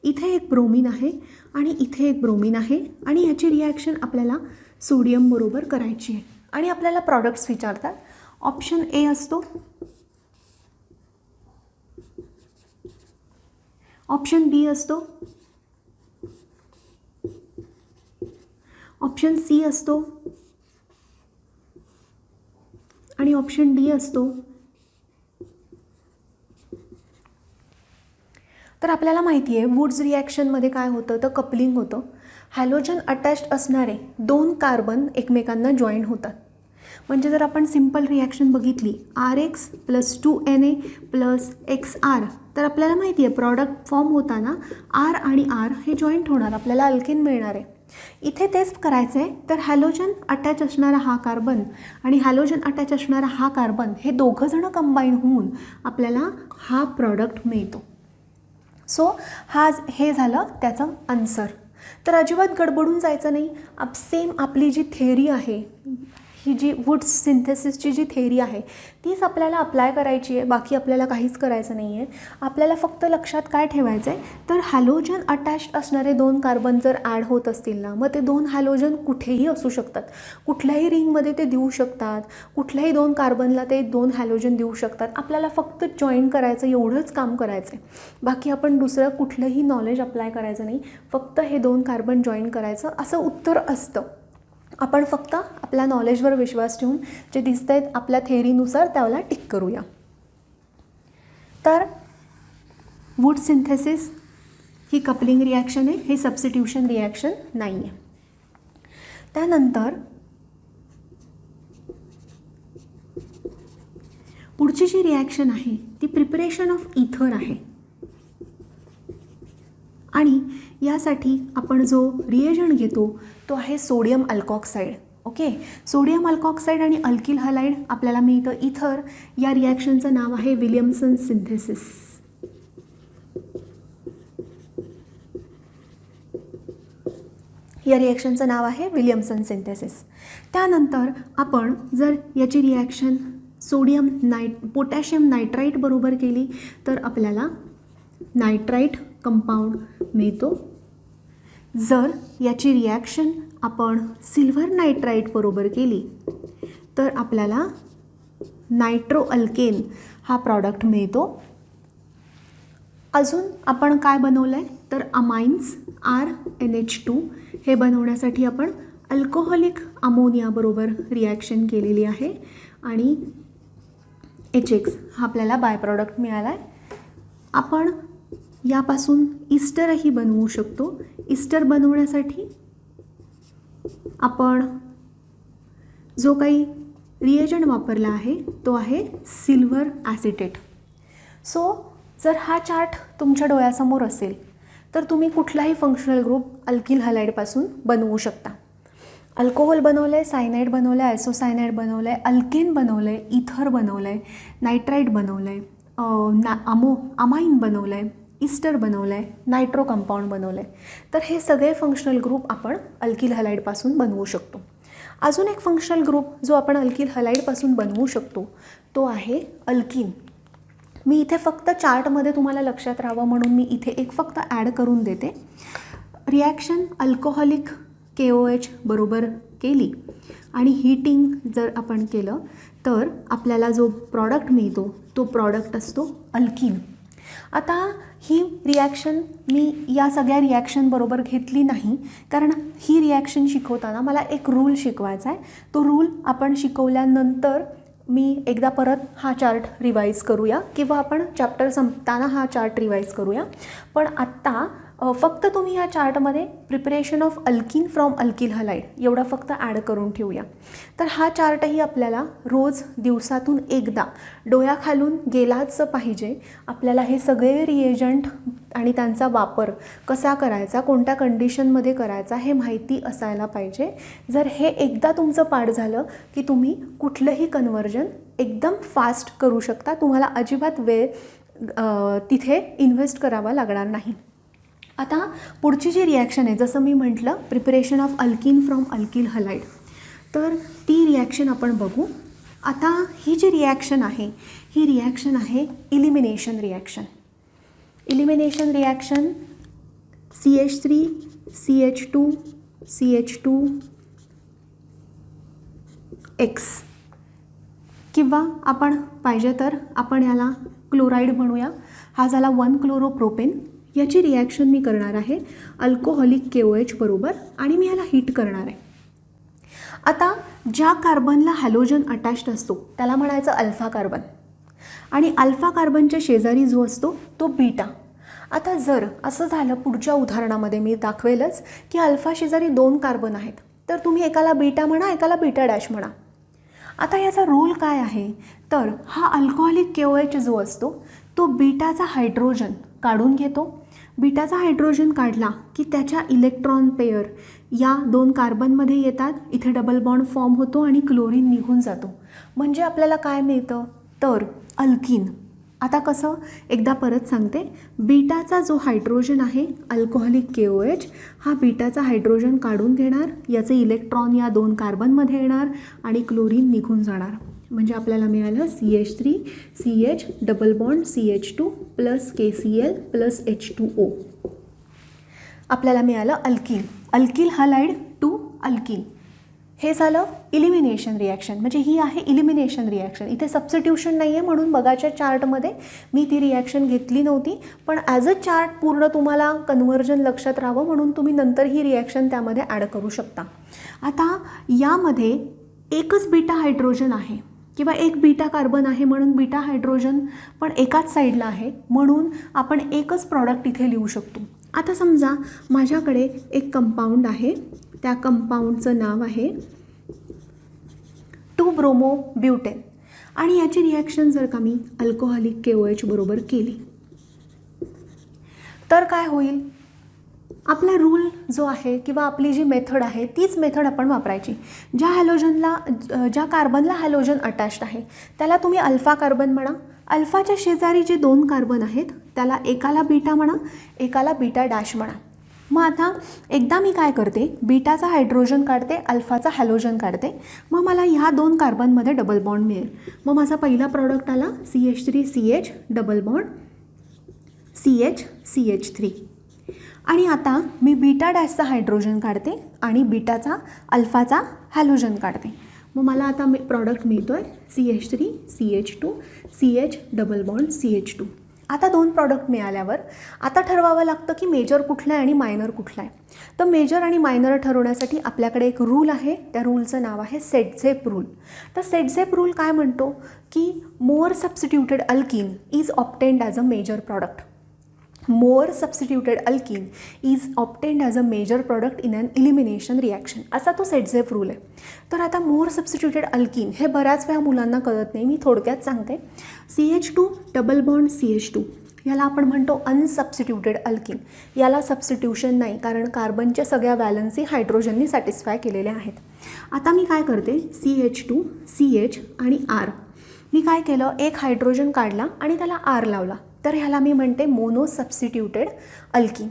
इथे एक ब्रोमीन आहे आणि इथे एक ब्रोमीन आहे आणि याची रिॲक्शन आपल्याला सोडियम बरोबर करायची आहे आणि आपल्याला प्रॉडक्ट्स विचारतात. ऑप्शन A असतो, ऑप्शन B असतो, ऑप्शन C असतो आणि ऑप्शन D असतो. तर आपल्याला माहिती आहे वुड्स रिॲक्शनमध्ये काय होतं, तर कपलिंग होतं. हॅलोजन अटॅच्ड असणारे 2 कार्बन एकमेकांना जॉईन होतात. म्हणजे जर आपण सिम्पल रिॲक्शन बघितली RH + 2Na + XR, तर आपल्याला माहिती आहे प्रॉडक्ट फॉर्म होताना R आणि R हे जॉईंट होणार, आपल्याला अल्केन मिळणार आहे. इथे तेच करायचं आहे. तर हॅलोजन अटॅच असणारा हा कार्बन आणि हॅलोजन अटॅच असणारा हा कार्बन हे दोघंजणं कंबाईन होऊन आपल्याला हा प्रॉडक्ट मिळतो. सो हे झालं त्याचं आन्सर. तर अजिबात गडबडून जायचं नाही. सेम आपली जी थेअरी आहे, ही जी वुड्स सिंथेसिसची जी थेअरी आहे तीच आपल्याला अप्लाय करायची आहे. बाकी आपल्याला काहीच करायचं नाही आहे. आपल्याला फक्त लक्षात काय ठेवायचं आहे, तर हॅलोजन अटॅच्ड असणारे 2 कार्बन जर ॲड होत असतील ना, मग ते 2 हॅलोजन कुठेही असू शकतात. कुठल्याही रिंगमध्ये ते देऊ शकतात, कुठल्याही 2 कार्बनला ते 2 हॅलोजन देऊ शकतात. आपल्याला फक्त जॉईन करायचं, एवढंच काम करायचं आहे. बाकी आपण दुसरं कुठलंही नॉलेज अप्लाय करायचं नाही. फक्त हे 2 कार्बन जॉईन करायचं असं उत्तर असतं. आपण फक्त आपल्या नॉलेजवर विश्वास ठेवून जे दिसत आहेत आपल्या थेअरीनुसार त्याला टिक करूया. तर वूड सिंथेसिस ही कपलिंग रिॲक्शन आहे, हे सबस्टिट्यूशन रिॲक्शन नाही आहे. त्यानंतर पुढची जी रिॲक्शन आहे ती प्रिपरेशन ऑफ इथर आहे आणि यासाठी आपण जो रिएजंट घेतो तो आहे सोडियम अल्कॉक्साईड. ओके, सोडियम अल्कॉक्साईड आणि अल्किल हलाइड आपल्याला मिळतं इथर. या रिॲक्शनचं नाव आहे विलियमसन सिंथेसिस. या रिॲक्शनचं नाव आहे विलियमसन सिंथेसिस. त्यानंतर आपण जर याची रिॲक्शन पोटॅशियम नायट्राईट बरोबर केली तर आपल्याला नायट्राईट कंपाऊंड मिळतो. जर याची रिॲक्शन आपण सिल्व्हर नायट्राईट बरोबर केली तर आपल्याला नायट्रो अल्केन हा प्रॉडक्ट मिळतो. अजून आपण काय बनवलं आहे तर अमाइन्स RNH2 हे बनवण्यासाठी आपण अल्कोहोलिक अमोनिया बरोबर रिॲक्शन केलेली आहे आणि HX हा आपल्याला बाय प्रॉडक्ट मिळाला आहे. आपण यापासून इस्टरही बनवू शकतो. इस्टर बनवण्यासाठी आपण जो काही रिएजंट वापरला आहे तो आहे सिल्वर ॲसिटेट. सो जर हा चार्ट तुमच्या डोळ्यासमोर असेल तर तुम्ही कुठलाही फंक्शनल ग्रुप अल्किल हलाइडपासून बनवू शकता. अल्कोहोल बनवलं आहे, सायनाइड बनवलं आहे, आयसोसायनाइड बनवलं आहे, अल्केन बनवलं आहे, इथर बनवलं आहे, नायट्राईट बनवलं आहे, अमाईन बनवलं आहे, इस्टर बनवलं आहे, नायट्रो कंपाऊंड बनवलं आहे. तर हे सगळे फंक्शनल ग्रुप आपण अल्किल हलाइडपासून बनवू शकतो. अजून एक फंक्शनल ग्रुप जो आपण अल्किल हलाईडपासून बनवू शकतो तो आहे अल्कीन. मी इथे फक्त चार्टमध्ये तुम्हाला लक्षात राहावं म्हणून मी इथे एक फक्त ॲड करून देते. रिॲक्शन अल्कोहोलिक KOH बरोबर केली आणि हीटिंग जर आपण केलं तर आपल्याला जो प्रॉडक्ट मिळतो तो प्रॉडक्ट असतो अल्कीन. आता ही रिॲक्शन मी या सगळ्या रिॲक्शनबरोबर घेतली नाही, कारण ही रिॲक्शन शिकवताना मला एक रूल शिकवायचा आहे. तो रूल आपण शिकवल्यानंतर मी एकदा परत हा चार्ट रिवाईज करूया किंवा आपण चॅप्टर संपताना हा चार्ट रिवाईज करूया. पण आत्ता फक्त तुम्ही या चार्टमध्ये preparation of alkene from alkyl halide एवढा फक्त ॲड करून ठेवूया. तर हा चार्टही आपल्याला रोज दिवसातून एकदा डोळ्याखालून गेलाच पाहिजे. आपल्याला हे सगळे रिएजंट आणि त्यांचा वापर कसा करायचा, कोणत्या कंडिशनमध्ये करायचा हे माहिती असायला पाहिजे. जर हे एकदा तुमचं पाठ झालं की तुम्ही कुठलंही कन्व्हर्जन एकदम फास्ट करू शकता. तुम्हाला अजिबात वेळ तिथे इन्व्हेस्ट करावा लागणार नाही. आता पुढची जी रिॲक्शन आहे, जसं मी म्हटलं preparation of alkene from alkyl halide, तर ती रिॲक्शन आपण बघू. आता ही जी रिॲक्शन आहे ही रिॲक्शन आहे elimination reaction. Elimination reaction CH3 CH2 CH2 X, किंवा आपण पाहिजे तर आपण याला क्लोराईड म्हणूया. हा झाला 1-क्लोरोप्रोपेन. याची रिॲक्शन मी करणार आहे अल्कोहोलिक KOH बरोबर आणि मी याला हीट करणार आहे. आता ज्या कार्बनला हॅलोजन अटॅच्ड असतो त्याला म्हणायचं अल्फा कार्बन आणि अल्फा कार्बनच्या शेजारी जो असतो तो बीटा. आता जर असं झालं, पुढच्या उदाहरणामध्ये मी दाखवेलच की अल्फा शेजारी 2 कार्बन आहेत, तर तुम्ही एकाला बीटा म्हणा, एकाला बीटा डॅश म्हणा. आता याचा रोल काय आहे, तर हा अल्कोहोलिक KOH जो असतो तो बीटाचा हायड्रोजन काढून घेतो. बीटाचा हायड्रोजन काढला की त्याच्या इलेक्ट्रॉन पेयर या 2 कार्बनमध्ये येतात, इथे डबल बॉन्ड फॉर्म होतो आणि क्लोरीन निघून जातो. म्हणजे आपल्याला काय मिळतं, तर अल्कीन. आता कसं, एकदा परत सांगते. बीटाचा जो हायड्रोजन आहे अल्कोहोलिक KOH, हा बीटाचा हायड्रोजन काढून घेणार, याचे इलेक्ट्रॉन या 2 कार्बनमध्ये येणार आणि क्लोरीन निघून जाणार. म्हणजे आपल्याला मिळालं CH3 CH double bond CH2 plus KCl plus H2O. आपल्याला मिळालं alkene. Alkyl halide to alkene. हे झालं इलिमिनेशन रिॲक्शन. म्हणजे ही आहे इलिमिनेशन रिॲक्शन. इथे सबस्टिट्यूशन नाही आहे म्हणून बघाच्या चार्टमध्ये मी ती रिॲक्शन घेतली नव्हती, पण ॲज अ चार्ट पूर्ण तुम्हाला कन्व्हर्जन लक्षात राहावं म्हणून तुम्ही नंतर ही रिॲक्शन त्यामध्ये ॲड करू शकता. आता यामध्ये एकच बीटा हायड्रोजन आहे किंवा एक बीटा कार्बन आहे म्हणून बीटा हायड्रोजन पण एकाच साईडला आहे म्हणून आपण एकच प्रॉडक्ट इथे लिहू शकतो. आता समजा माझ्याकडे एक कंपाऊंड आहे, त्या कंपाऊंडचं नाव आहे 2-ब्रोमोब्युटेन आणि याची रिॲक्शन जर का मी अल्कोहोलिक KOH बरोबर केली तर काय होईल. आपला रूल जो आहे किंवा आपली जी मेथड आहे तीच मेथड आपण वापरायची. ज्या कार्बनला हॅलोजन अटॅच्ड आहे त्याला तुम्ही अल्फा कार्बन म्हणा. अल्फाच्या शेजारी जे 2 कार्बन आहेत त्याला एकाला बीटा म्हणा, एकाला बीटा डॅश म्हणा. मग आता एकदा मी काय करते, बीटाचा हायड्रोजन काढते, अल्फाचा हॅलोजन काढते, मग मला ह्या 2 कार्बनमध्ये डबल बॉन्ड मिळेल. मग माझा पहिला प्रॉडक्ट आला CH3 CH double bond CH CH3. आणि आता मी बीटा डॅशचा हायड्रोजन काढते आणि बीटाचा अल्फाचा हॅलोजन काढते. मग मला आता प्रॉडक्ट मिळतो आहे CH3 CH2 CH double bond CH2. आता 2 प्रॉडक्ट मिळाल्यावर आता ठरवावं लागतं की मेजर कुठला आहे आणि मायनर कुठला आहे. तर मेजर आणि मायनर ठरवण्यासाठी आपल्याकडे एक रूल आहे, त्या रूलचं नाव आहे सेट-झेप रूल. तर सेट-झेप रूल काय म्हणतो की more substituted alkene is obtained as a major product. More substituted alkene is obtained as a major product in an elimination reaction, असा तो सेट-झेप रूल आहे. तर आता मोर सबस्टिट्यूटेड अल्कीन हे बऱ्याच वेळा मुलांना कळत नाही, मी थोडक्यात सांगते. CH2 डबल बॉन्ड CH2 याला आपण म्हणतो अनसबस्टिट्यूटेड अल्कीन. याला सबस्टिट्यूशन नाही कारण कार्बनच्या सगळ्या वॅलन्सी हायड्रोजननी सॅटिस्फाय केलेल्या आहेत. आता मी काय करते, CH2 CH आणि R, मी काय केलं, एक हायड्रोजन काढला आणि त्याला R लावला, तर ह्याला मी म्हणते मोनो सबस्टिट्यूटेड अल्कीन.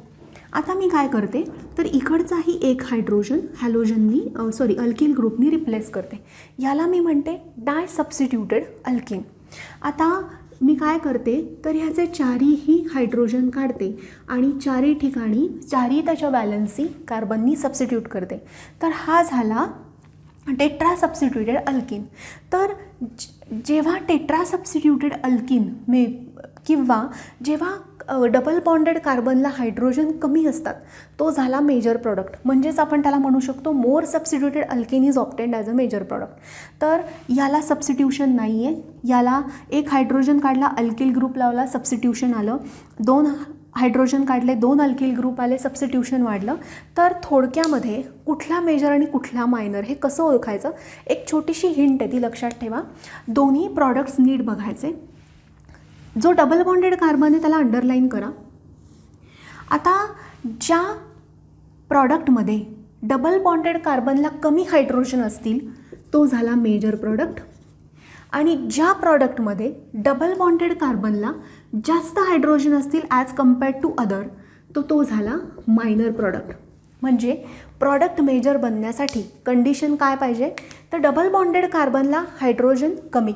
आता मी काय करते तर इकडचाही एक हायड्रोजन हॅलोजननी अल्किल ग्रुपनी रिप्लेस करते. याला मी म्हणते डाय सबस्टिट्यूटेड अल्किन. आता मी काय करते तर ह्याचे चारही हायड्रोजन काढते आणि चारही ठिकाणी चारही त्याच्या बॅलन्सी कार्बननी सबस्टिट्यूट करते. तर हा झाला टेट्रा सबस्टिट्यूटेड अल्किन. तर जेव्हा टेट्रा सबस्टिट्यूटेड अल्किन किंवा जेव्हा डबल बॉन्डेड कार्बनला हायड्रोजन कमी असतात तो झाला मेजर प्रॉडक्ट. म्हणजेच आपण त्याला म्हणू शकतो more substituted alkene is obtained as a major product. तर याला सबस्टिट्यूशन नाही आहे. याला एक हायड्रोजन काढला, अल्किल ग्रुप लावला, सबस्टिट्यूशन आलं. दोन हायड्रोजन काढले, दोन अल्किल ग्रुप आले, सबस्टिट्यूशन वाढलं. तर थोडक्यामध्ये कुठला मेजर आणि कुठला मायनर हे कसं ओळखायचं, एक छोटीशी हिंट आहे ती लक्षात ठेवा. दोन्ही प्रॉडक्ट्स नीट बघायचे. जो डबल बॉन्डेड कार्बन आहे त्याला अंडरलाईन करा. आता ज्या प्रॉडक्टमध्ये डबल बॉन्डेड कार्बनला कमी हायड्रोजन असतील तो झाला मेजर प्रॉडक्ट आणि ज्या प्रॉडक्टमध्ये डबल बॉन्डेड कार्बनला जास्त हायड्रोजन असतील ॲज कम्पेअर्ड टू अदर तो झाला मायनर प्रॉडक्ट. म्हणजे प्रॉडक्ट मेजर बनण्यासाठी कंडिशन काय पाहिजे तर डबल बॉन्डेड कार्बनला हायड्रोजन कमी.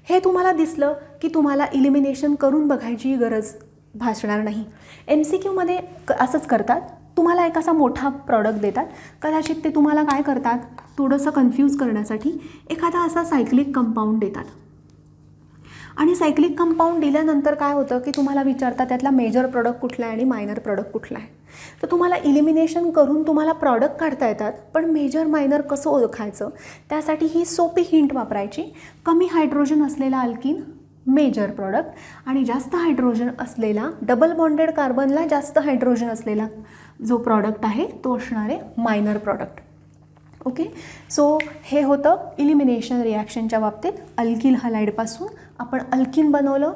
हे तुम्हाला दिसलं की तुम्हाला इलिमिनेशन करून बघायची गरज भासणार नाही. MCQमध्ये असंच करतात. तुम्हाला एक असा मोठा प्रॉडक्ट देतात, कदाचित ते तुम्हाला काय करतात थोडंसं कन्फ्यूज करण्यासाठी एखादा असा सायक्लिक कंपाऊंड देतात आणि सायक्लिक कंपाऊंड दिल्यानंतर काय होतं की तुम्हाला विचारतात त्यातला मेजर प्रॉडक्ट कुठला आहे आणि मायनर प्रॉडक्ट कुठला आहे. तर तुम्हाला इलिमिनेशन करून तुम्हाला प्रॉडक्ट काढता येतात, पण मेजर मायनर कसं ओळखायचं त्यासाठी ही सोपी हिंट वापरायची. कमी हायड्रोजन असलेला अल्किन मेजर प्रॉडक्ट आणि जास्त हायड्रोजन असलेला डबल बॉन्डेड कार्बनला जास्त हायड्रोजन असलेला जो प्रॉडक्ट आहे तो असणारे मायनर प्रॉडक्ट. ओके, सो हे होतं इलिमिनेशन रिॲक्शनच्या बाबतीत. अल्किल हलाइडपासून आपण अल्किन बनवलं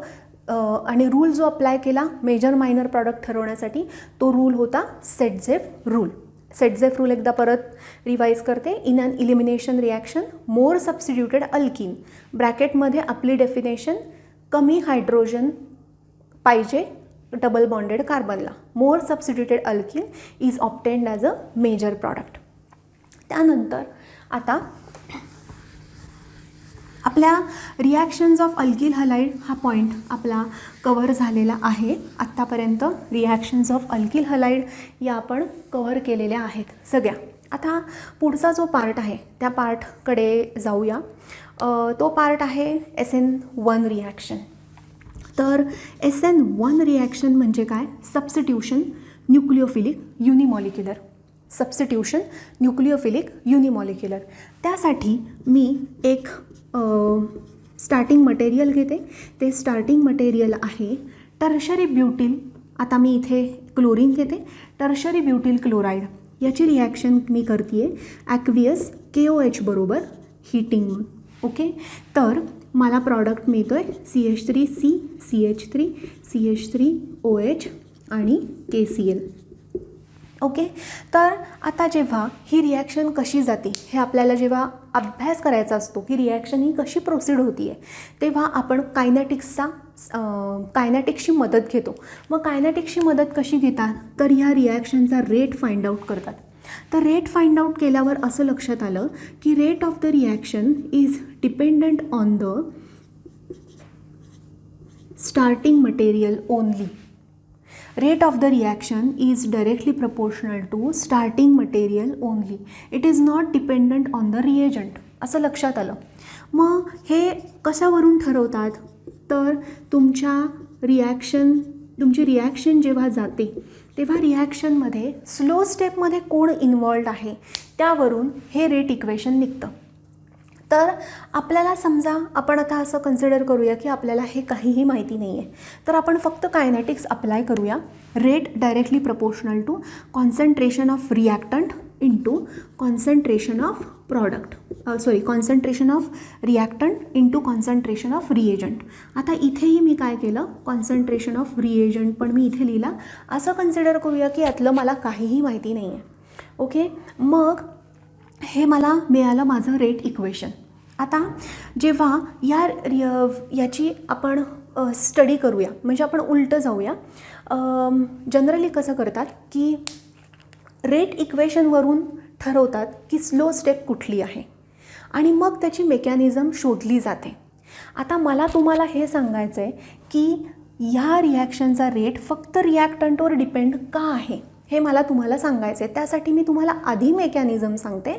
आणि रूल जो अप्लाय केला मेजर मायनर प्रॉडक्ट ठरवण्यासाठी तो रूल होता सेटझेफ रूल. सेटझेफ रूल एकदा परत रिवाईज करते. In an elimination reaction more substituted alkene ब्रॅकेटमध्ये आपली डेफिनेशन कमी हायड्रोजन पाहिजे डबल बॉन्डेड कार्बनला. More substituted alkene is obtained as a major product. त्यानंतर आता आपल्या रिॲक्शन्स ऑफ अल्किल हलाइड हा पॉईंट आपला कवर झालेला आहे. आत्तापर्यंत रिॲक्शन्स ऑफ अल्किल हलाइड या आपण कवर केलेल्या आहेत सगळ्या. आता पुढचा जो पार्ट आहे त्या पार्टकडे जाऊया. तो पार्ट आहे SN1 रिॲक्शन. तर SN1 रिॲक्शन म्हणजे काय, substitution nucleophilic unimolecular. Substitution nucleophilic unimolecular. त्यासाठी मी एक स्टार्टिंग मटेरियल घेते. ते स्टार्टिंग मटेरियल आहे टर्शरी ब्युटिल. आता मी इथे क्लोरीन घेते, टर्शरी ब्युटिल क्लोराईड. याची रिॲक्शन मी करते आहे ॲक्वियस KOH बरोबर हीटिंग. ओके, तर मला प्रॉडक्ट मिळतो आहे CH3C CH3 CH3OH आणि KCl. ओके, तर आता जेव्हा ही रिॲक्शन कशी जाते हे आपल्याला जेव्हा अभ्यास करायचा असतो की रिॲक्शन ही कशी प्रोसीड होती आहे तेव्हा आपण कायनॅटिक्सची मदत घेतो. मग कायनॅटिक्सची मदत कशी घेतात तर ह्या रिॲक्शनचा रेट फाइंड आउट करतात. तर रेट फाइंड आउट केल्यावर असं लक्षात आलं की rate of the reaction is dependent on the starting material only. Rate of the reaction is directly proportional to starting material only. It is not dependent on the reagent. असं लक्षात आलं. मग हे कशावरून ठरवतात तर तुमची रिॲक्शन जेव्हा जाते तेव्हा रिॲक्शनमध्ये स्लो स्टेपमध्ये कोण इन्वॉल्ड आहे त्यावरून हे रेट इक्वेशन निघतं. तर आपल्याला समजा आपण आता असं कन्सिडर करूया की आपल्याला हे काहीही माहिती नाही आहे, तर आपण फक्त कायनॅटिक्स अप्लाय करूया. Rate directly proportional to concentration of reactant into concentration of concentration of reactant into concentration of reagent. आता इथेही मी काय केलं कॉन्सन्ट्रेशन ऑफ रिएजंट पण मी इथे लिहिला. असं कन्सिडर करूया की यातलं मला काहीही माहिती नाही आहे. ओके, मग हे मला मिळालं माझं रेट इक्वेशन. आता जेव्हा याची आपण स्टडी करूया, म्हणजे आपण उलटं जाऊया. जनरली कसं करतात की रेट इक्वेशनवरून ठरवतात की स्लो स्टेप कुठली आहे आणि मग त्याची मेकॅनिझम शोधली जाते. आता मला तुम्हाला हे सांगायचं आहे की ह्या रिॲक्शनचा रेट फक्त रिॲक्टंटवर डिपेंड का आहे हे मला तुम्हाला सांगायचं आहे. त्यासाठी मी तुम्हाला आधी मेकॅनिझम सांगते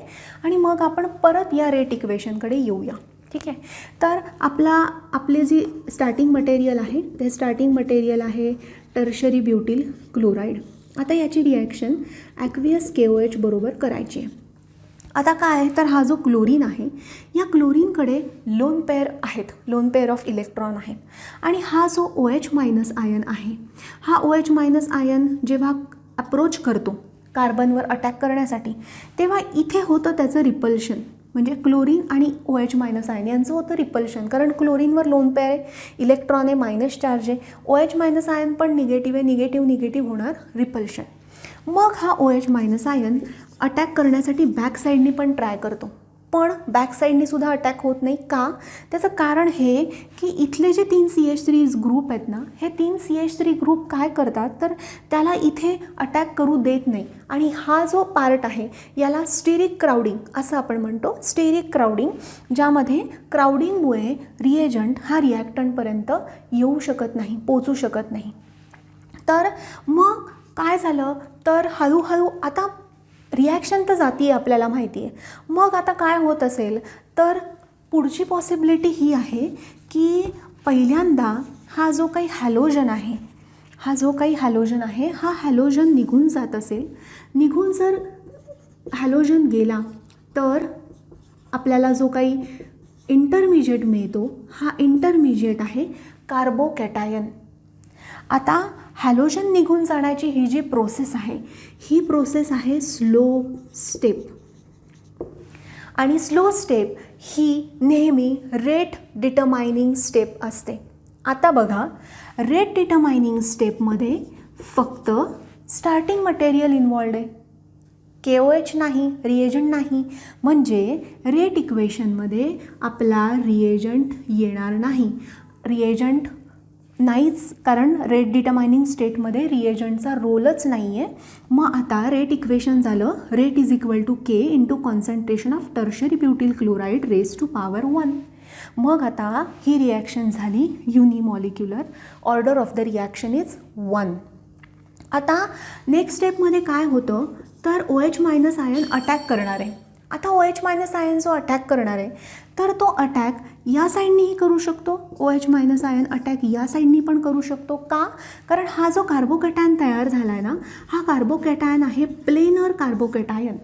आणि मग आपण परत या रेट इक्वेशनकडे येऊया. ठीक आहे. तर आपले जी स्टार्टिंग मटेरियल आहे ते स्टार्टिंग मटेरियल आहे टर्शरी ब्युटिल क्लोराईड. आता याची रिॲक्शन ॲक्वियस KOH बरोबर करायची आहे. आता काय आहे तर हा जो क्लोरीन आहे या क्लोरीनकडे लोन पेअर आहेत, लोन पेअर ऑफ इलेक्ट्रॉन आहेत आणि हा जो OH मायनस आयन आहे हा OH मायनस आयन जेव्हा अप्रोच करतो कार्बनवर अटॅक करण्यासाठी तेव्हा इथे होतं त्याचं रिपल्शन, म्हणजे क्लोरीन आणि OH मायनस आयन यांचं होतं रिपल्शन. कारण क्लोरीनवर लोन पेअर आहे, इलेक्ट्रॉन आहे, मायनस चार्ज आहे. OH मायनस आयन पण निगेटिव्ह आहे, निगेटिव्ह होणार रिपल्शन. मग हा OH मायनस आयन अटॅक करण्यासाठी बॅक साईडनी पण ट्राय करतो, पण बॅक साईडनी सुद्धा अटॅक होत नाही. का? त्याचं कारण हे की इथले जे 3 CH3 ग्रुप आहेत ना, हे 3 CH3 ग्रुप काय करतात तर त्याला इथे अटॅक करू देत नाही. आणि हा जो पार्ट आहे याला स्टेरिक क्राउडिंग असं आपण म्हणतो. स्टेरिक क्राउडिंग, ज्यामध्ये क्राउडिंगमुळे रिएजंट हा रिॲक्टंटपर्यंत येऊ शकत नाही, पोचू शकत नाही. तर मग काय झालं तर हळूहळू आता रिॲक्शन तर जाती आहे आपल्याला माहिती आहे. मग आता काय होत असेल तर पुढची पॉसिबिलिटी ही आहे की पहिल्यांदा हा जो काही हॅलोजन आहे हा हॅलोजन निघून जात असेल. निघून जर हॅलोजन गेला तर आपल्याला जो काही इंटरमिजिएट मिळतो हा इंटरमिजिएट आहे कार्बोकॅटायन. आता हॅलोजन निघून जाण्याची ही जी प्रोसेस आहे ही प्रोसेस आहे स्लो स्टेप. आणि स्लो स्टेप ही नेहमी रेट डिटरमायनिंग स्टेप असते. आता बघा, रेट डिटरमायनिंग स्टेपमध्ये फक्त स्टार्टिंग मटेरियल इन्वॉल्ड आहे, KOH नाही, रिएजंट नाही. म्हणजे रेट इक्वेशनमध्ये आपला रिएजंट येणार नाही. रिएजंट नाहीच, कारण रेट डिटरमायनिंग स्टेटमध्ये रिएजंटचा रोलच नाही आहे. मग आता रेट इक्वेशन झालं rate is equal to K into concentration of tertiary butyl chloride raise to power 1. मग आता ही रिॲक्शन झाली युनिमॉलिक्युलर. Order of the reaction is 1. आता नेक्स्ट स्टेपमध्ये काय होतं तर OH मायनस आयन अटॅक करणार आहे. आता OH मायनस आयन जो अटॅक करणार आहे तर तो अटॅक या साईडनीही करू शकतो. OH मायनस आयन अटॅक या साईडनी पण करू शकतो. का? कारण हा जो कार्बोकॅटायन तयार झाला आहे ना, हा कार्बोकॅटायन आहे प्लेनर कार्बोकॅटायन.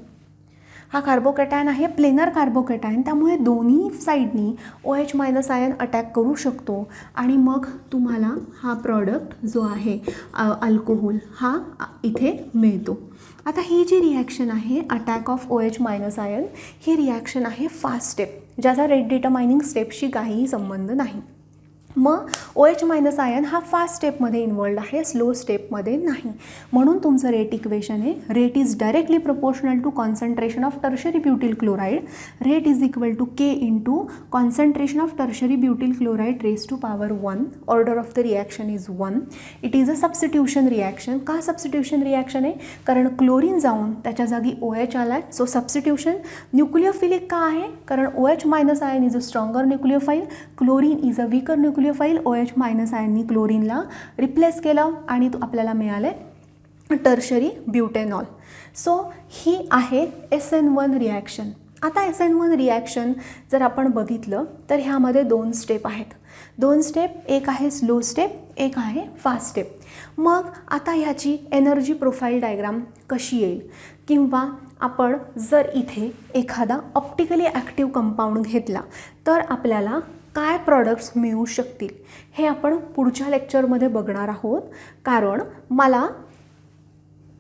Planar carbocation. त्यामुळे दोन्ही साईडनी OH मायनस आयन अटॅक करू शकतो आणि मग तुम्हाला हा प्रॉडक्ट जो आहे अल्कोहोल हा इथे मिळतो. आता ही जी रिॲक्शन आहे attack of OH minus ion ही रिॲक्शन आहे फास्ट स्टेप, ज्याचा रेट डिटरमायनिंग स्टेपशी काहीही संबंध नाही. मग OH मायनस आयन हा फास्ट स्टेपमध्ये इन्वॉल्ड आहे, स्लो स्टेपमध्ये नाही. म्हणून तुमचं रेट इक्वेशन आहे rate is directly proportional to concentration of tertiary butyl chloride. Rate is equal to K into concentration of tertiary butyl chloride raise to power 1. Order of the reaction is 1. It is a substitution reaction. का सबस्टिट्यूशन रिॲक्शन आहे? कारण क्लोरीन जाऊन त्याच्या जागी OH आला आहे. So substitution. न्यूक्लियोफिलिक का आहे? कारण OH minus ion is a stronger nucleophile, chlorine is a weaker nucleophile. OH minus आयननी क्लोरीनला रिप्लेस केलं आणि तो आपल्याला मिळाले टर्शरी ब्युटेनॉल. सो ही आहे SN1 रिॲक्शन. आता SN1 रिॲक्शन जर आपण बघितलं तर ह्यामध्ये 2 स्टेप आहेत. 2 स्टेप, एक आहे स्लो स्टेप, एक आहे फास्ट स्टेप. मग आता ह्याची एनर्जी प्रोफाईल डायग्राम कशी येईल, किंवा आपण जर इथे एखादा ऑप्टिकली ॲक्टिव्ह कंपाऊंड घेतला तर आपल्याला काय प्रॉडक्ट्स मिळू शकतील हे आपण पुढच्या लेक्चरमध्ये बघणार आहोत. कारण मला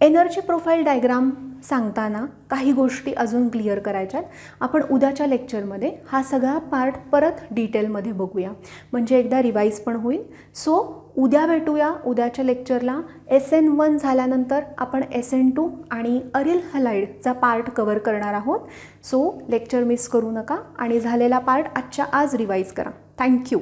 एनर्जी प्रोफाईल डायग्राम सांगताना काही गोष्टी अजून क्लिअर करायच्यात. आपण उद्याच्या लेक्चरमध्ये हा सगळा पार्ट परत डिटेलमध्ये बघूया, म्हणजे एकदा रिवाईज पण होईल. सो उद्या भेटूया. उद्याच्या लेक्चरला SN1 झाल्यानंतर आपण SN2 आणि अरिल हलाइडचा पार्ट कवर करणार आहोत. सो लेक्चर मिस करू नका आणि झालेला पार्ट आजच्या आज रिवाईज करा. थँक्यू.